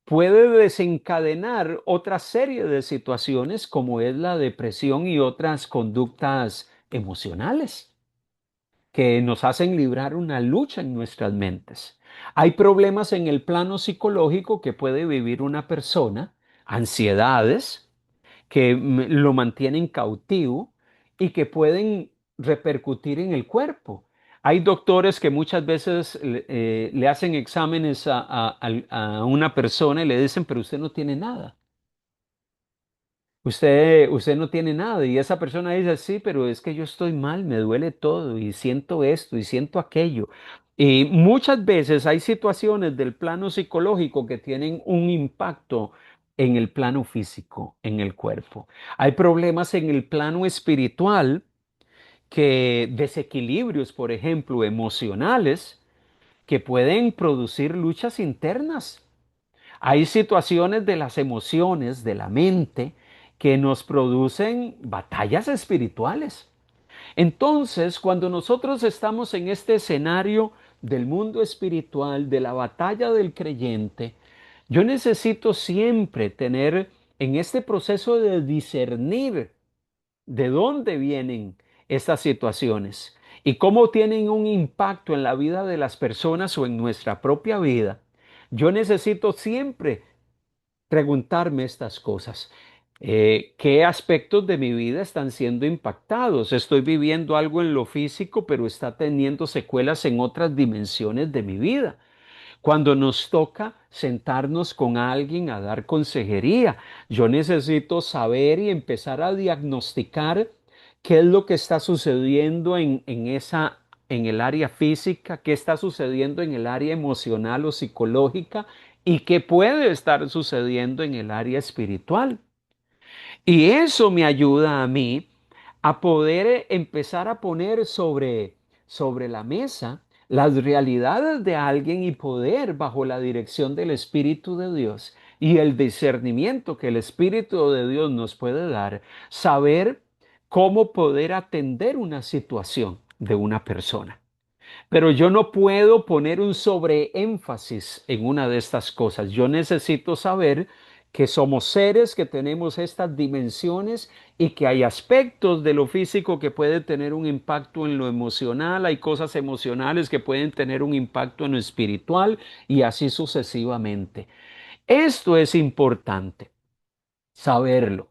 puede desencadenar otra serie de situaciones como es la depresión y otras conductas emocionales que nos hacen librar una lucha en nuestras mentes. Hay problemas en el plano psicológico que puede vivir una persona, ansiedades, que lo mantienen cautivo y que pueden repercutir en el cuerpo. Hay doctores que muchas veces le hacen exámenes a una persona y le dicen, pero usted no tiene nada. Usted no tiene nada. Y esa persona dice, sí, pero es que yo estoy mal, me duele todo y siento esto y siento aquello. Y muchas veces hay situaciones del plano psicológico que tienen un impacto en el plano físico, en el cuerpo. Hay problemas en el plano espiritual, que desequilibrios, por ejemplo, emocionales, que pueden producir luchas internas. Hay situaciones de las emociones, de la mente, que nos producen batallas espirituales. Entonces, cuando nosotros estamos en este escenario del mundo espiritual, de la batalla del creyente, yo necesito siempre tener en este proceso de discernir de dónde vienen estas situaciones y cómo tienen un impacto en la vida de las personas o en nuestra propia vida. Yo necesito siempre preguntarme estas cosas. ¿Qué aspectos de mi vida están siendo impactados? Estoy viviendo algo en lo físico, pero está teniendo secuelas en otras dimensiones de mi vida. Cuando nos toca sentarnos con alguien a dar consejería, yo necesito saber y empezar a diagnosticar qué es lo que está sucediendo en el área física, qué está sucediendo en el área emocional o psicológica y qué puede estar sucediendo en el área espiritual. Y eso me ayuda a mí a poder empezar a poner sobre la mesa las realidades de alguien y poder, bajo la dirección del Espíritu de Dios y el discernimiento que el Espíritu de Dios nos puede dar, saber cómo poder atender una situación de una persona. Pero yo no puedo poner un sobreénfasis en una de estas cosas. Yo necesito saber que somos seres, que tenemos estas dimensiones y que hay aspectos de lo físico que pueden tener un impacto en lo emocional, hay cosas emocionales que pueden tener un impacto en lo espiritual y así sucesivamente. Esto es importante, saberlo.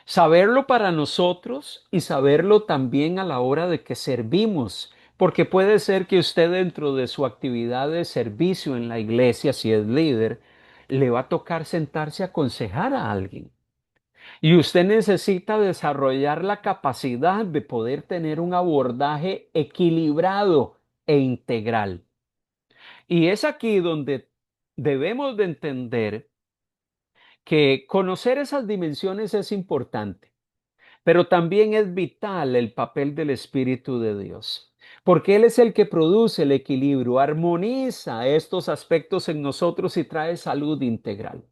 Saberlo para nosotros y saberlo también a la hora de que servimos, porque puede ser que usted dentro de su actividad de servicio en la iglesia, si es líder, le va a tocar sentarse a aconsejar a alguien. Y usted necesita desarrollar la capacidad de poder tener un abordaje equilibrado e integral. Y es aquí donde debemos de entender que conocer esas dimensiones es importante. Pero también es vital el papel del Espíritu de Dios, porque Él es el que produce el equilibrio, armoniza estos aspectos en nosotros y trae salud integral.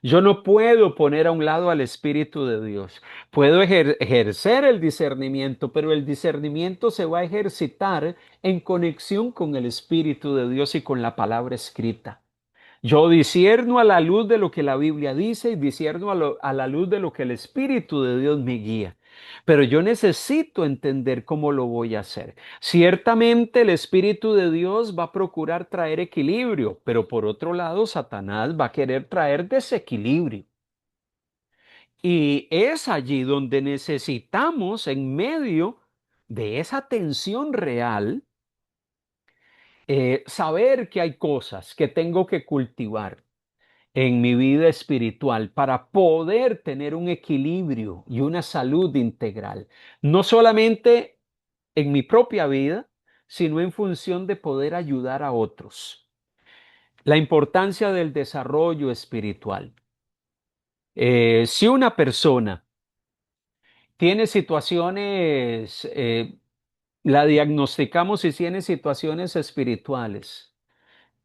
Yo no puedo poner a un lado al Espíritu de Dios. Puedo ejercer el discernimiento, pero el discernimiento se va a ejercitar en conexión con el Espíritu de Dios y con la palabra escrita. Yo discierno a la luz de lo que la Biblia dice y discierno a la luz de lo que el Espíritu de Dios me guía. Pero yo necesito entender cómo lo voy a hacer. Ciertamente el Espíritu de Dios va a procurar traer equilibrio, pero por otro lado, Satanás va a querer traer desequilibrio. Y es allí donde necesitamos, en medio de esa tensión real, saber que hay cosas que tengo que cultivar en mi vida espiritual para poder tener un equilibrio y una salud integral, no solamente en mi propia vida, sino en función de poder ayudar a otros. La importancia del desarrollo espiritual. Si una persona tiene situaciones, la diagnosticamos y tiene situaciones espirituales,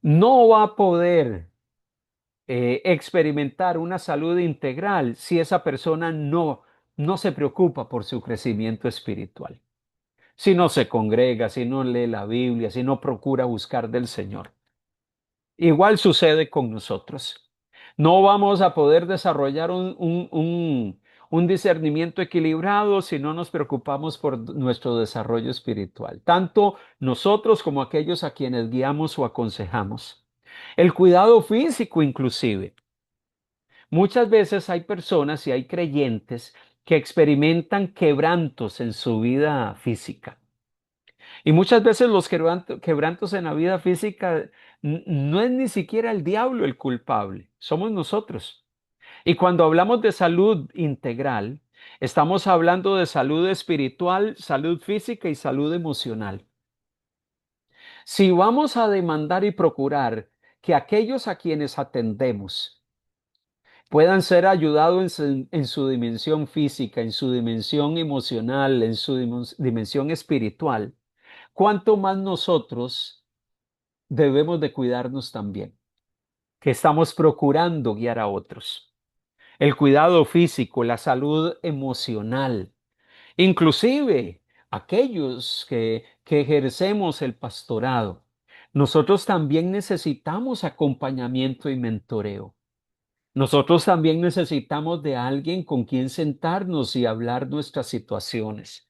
no va a poder experimentar una salud integral si esa persona no se preocupa por su crecimiento espiritual. Si no se congrega, si no lee la Biblia, si no procura buscar del Señor. Igual sucede con nosotros. No vamos a poder desarrollar un discernimiento equilibrado si no nos preocupamos por nuestro desarrollo espiritual, tanto nosotros como aquellos a quienes guiamos o aconsejamos. El cuidado físico inclusive. Muchas veces hay personas y hay creyentes que experimentan quebrantos en su vida física. Y muchas veces los quebrantos en la vida física no es ni siquiera el diablo el culpable, somos nosotros. Y cuando hablamos de salud integral, estamos hablando de salud espiritual, salud física y salud emocional. Si vamos a demandar y procurar que aquellos a quienes atendemos puedan ser ayudados en su dimensión física, en su dimensión emocional, en su dimensión espiritual, cuánto más nosotros debemos de cuidarnos también, que estamos procurando guiar a otros. El cuidado físico, la salud emocional, inclusive aquellos que ejercemos el pastorado. Nosotros también necesitamos acompañamiento y mentoreo. Nosotros también necesitamos de alguien con quien sentarnos y hablar nuestras situaciones,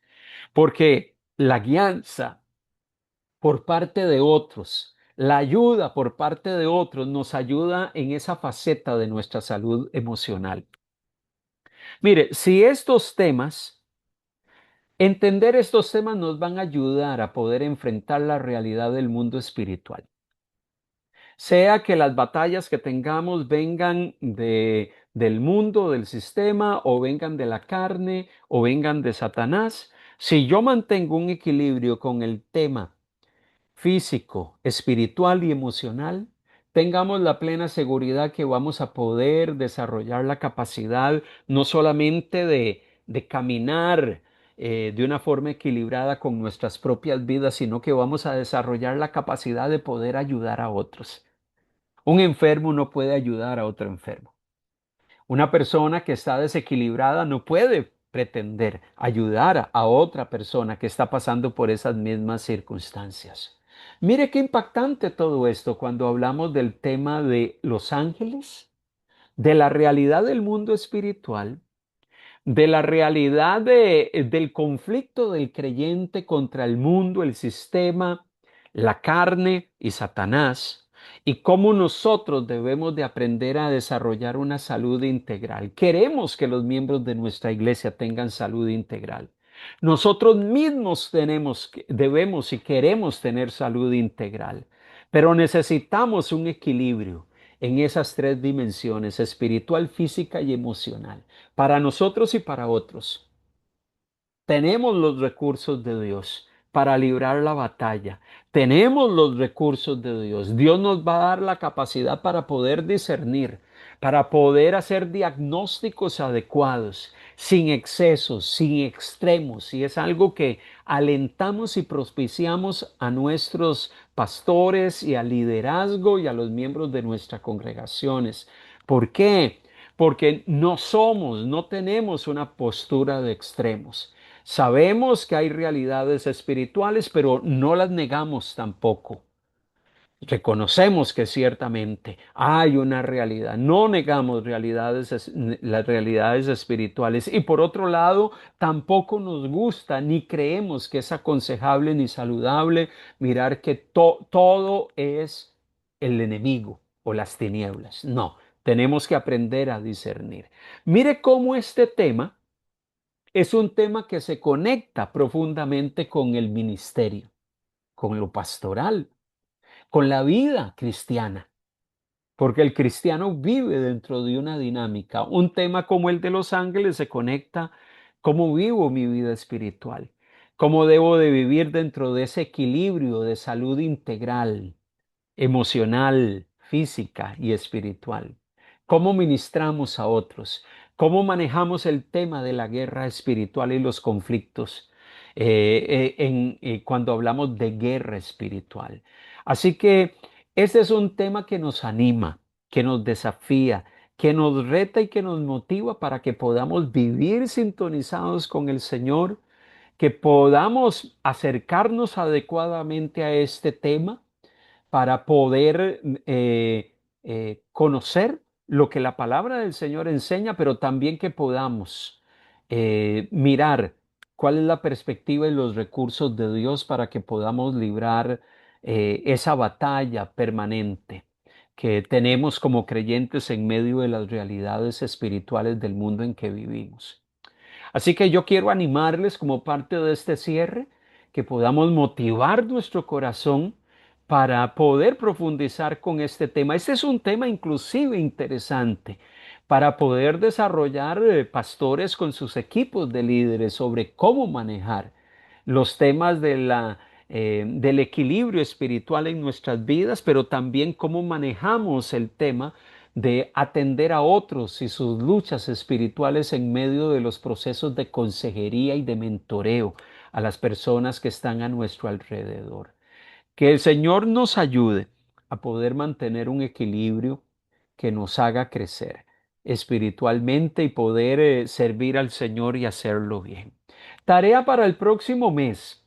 porque la guianza por parte de otros, la ayuda por parte de otros nos ayuda en esa faceta de nuestra salud emocional. Mire, si entender estos temas nos van a ayudar a poder enfrentar la realidad del mundo espiritual. Sea que las batallas que tengamos vengan del mundo, del sistema, o vengan de la carne, o vengan de Satanás, si yo mantengo un equilibrio con el tema físico, espiritual y emocional, tengamos la plena seguridad que vamos a poder desarrollar la capacidad no solamente de caminar de una forma equilibrada con nuestras propias vidas, sino que vamos a desarrollar la capacidad de poder ayudar a otros. Un enfermo no puede ayudar a otro enfermo. Una persona que está desequilibrada no puede pretender ayudar a otra persona que está pasando por esas mismas circunstancias. Mire qué impactante todo esto cuando hablamos del tema de los ángeles, de la realidad del mundo espiritual, de la realidad del conflicto del creyente contra el mundo, el sistema, la carne y Satanás, y cómo nosotros debemos de aprender a desarrollar una salud integral. Queremos que los miembros de nuestra iglesia tengan salud integral. Nosotros mismos debemos y queremos tener salud integral, pero necesitamos un equilibrio en esas tres dimensiones, espiritual, física y emocional, para nosotros y para otros. Tenemos los recursos de Dios para librar la batalla. Tenemos los recursos de Dios. Dios nos va a dar la capacidad para poder discernir, para poder hacer diagnósticos adecuados, sin excesos, sin extremos. Y es algo que alentamos y propiciamos a nuestros pastores y al liderazgo y a los miembros de nuestras congregaciones. ¿Por qué? Porque no tenemos una postura de extremos. Sabemos que hay realidades espirituales, pero no las negamos tampoco. Reconocemos que ciertamente hay una realidad. No negamos las realidades espirituales. Y por otro lado, tampoco nos gusta ni creemos que es aconsejable ni saludable mirar que todo es el enemigo o las tinieblas. No, tenemos que aprender a discernir. Mire cómo este tema es un tema que se conecta profundamente con el ministerio, con lo pastoral, con la vida cristiana, porque el cristiano vive dentro de una dinámica. Un tema como el de los ángeles se conecta cómo vivo mi vida espiritual, cómo debo de vivir dentro de ese equilibrio de salud integral, emocional, física y espiritual. ¿Cómo ministramos a otros? ¿Cómo manejamos el tema de la guerra espiritual y los conflictos cuando hablamos de guerra espiritual? Así que este es un tema que nos anima, que nos desafía, que nos reta y que nos motiva para que podamos vivir sintonizados con el Señor, que podamos acercarnos adecuadamente a este tema para poder conocer lo que la palabra del Señor enseña, pero también que podamos mirar cuál es la perspectiva y los recursos de Dios para que podamos librar esa batalla permanente que tenemos como creyentes en medio de las realidades espirituales del mundo en que vivimos. Así que yo quiero animarles como parte de este cierre, que podamos motivar nuestro corazón para poder profundizar con este tema. Este es un tema inclusive interesante para poder desarrollar pastores con sus equipos de líderes sobre cómo manejar los temas del equilibrio espiritual en nuestras vidas, pero también cómo manejamos el tema de atender a otros y sus luchas espirituales en medio de los procesos de consejería y de mentoreo a las personas que están a nuestro alrededor. Que el Señor nos ayude a poder mantener un equilibrio que nos haga crecer espiritualmente y poder servir al Señor y hacerlo bien. Tarea para el próximo mes.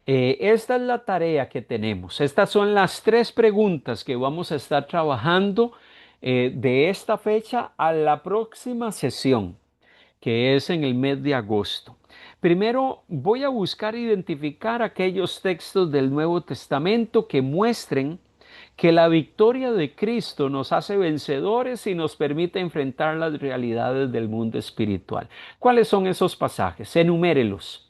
Esta es la tarea que tenemos. Estas son las 3 preguntas que vamos a estar trabajando de esta fecha a la próxima sesión, que es en el mes de agosto. Primero voy a buscar identificar aquellos textos del Nuevo Testamento que muestren que la victoria de Cristo nos hace vencedores y nos permite enfrentar las realidades del mundo espiritual. ¿Cuáles son esos pasajes? Enumérelos.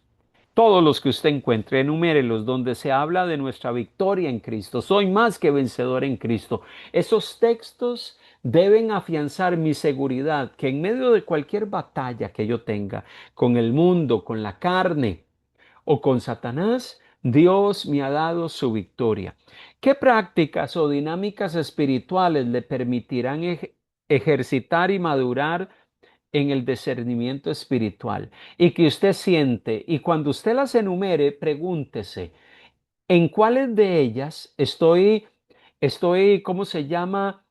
Todos los que usted encuentre, enumérelos, donde se habla de nuestra victoria en Cristo. Soy más que vencedor en Cristo. Esos textos deben afianzar mi seguridad que en medio de cualquier batalla que yo tenga con el mundo, con la carne o con Satanás, Dios me ha dado su victoria. ¿Qué prácticas o dinámicas espirituales le permitirán ejercitar y madurar en el discernimiento espiritual y que usted siente? Y cuando usted las enumere, pregúntese, ¿en cuáles de ellas ¿cómo se llama?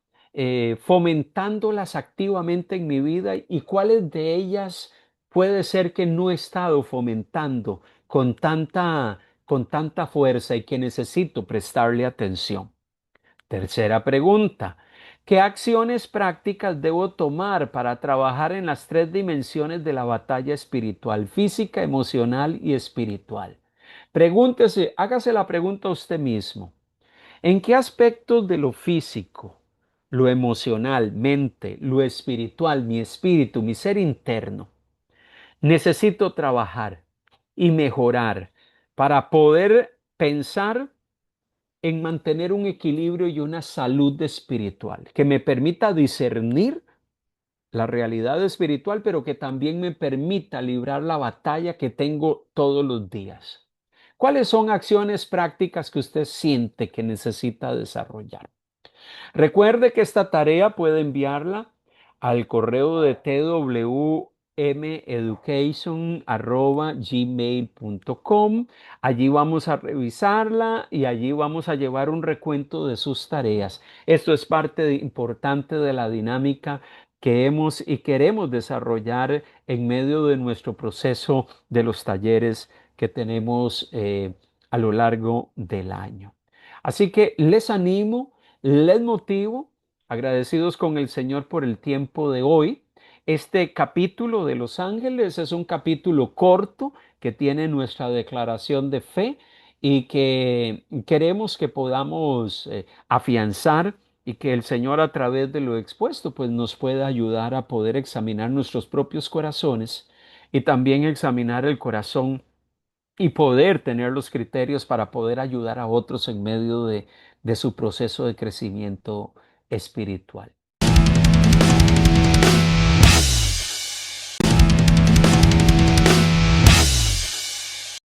Fomentándolas activamente en mi vida, y cuáles de ellas puede ser que no he estado fomentando con tanta fuerza y que necesito prestarle atención. Tercera pregunta. ¿Qué acciones prácticas debo tomar para trabajar en las 3 dimensiones de la batalla espiritual: física, emocional y espiritual? Pregúntese, hágase la pregunta a usted mismo. ¿En qué aspectos de lo físico, lo emocional, mente, lo espiritual, mi espíritu, mi ser interno, necesito trabajar y mejorar para poder pensar en mantener un equilibrio y una salud espiritual que me permita discernir la realidad espiritual, pero que también me permita librar la batalla que tengo todos los días? ¿Cuáles son acciones prácticas que usted siente que necesita desarrollar? Recuerde que esta tarea puede enviarla al correo de twmeducation@gmail.com. Allí vamos a revisarla y allí vamos a llevar un recuento de sus tareas. Esto es parte importante de la dinámica que hemos y queremos desarrollar en medio de nuestro proceso de los talleres que tenemos a lo largo del año. Así que les animo, les motivo, agradecidos con el Señor por el tiempo de hoy. Este capítulo de los ángeles es un capítulo corto que tiene nuestra declaración de fe y que queremos que podamos afianzar, y que el Señor, a través de lo expuesto, pues nos pueda ayudar a poder examinar nuestros propios corazones y también examinar el corazón y poder tener los criterios para poder ayudar a otros en medio de su proceso de crecimiento espiritual.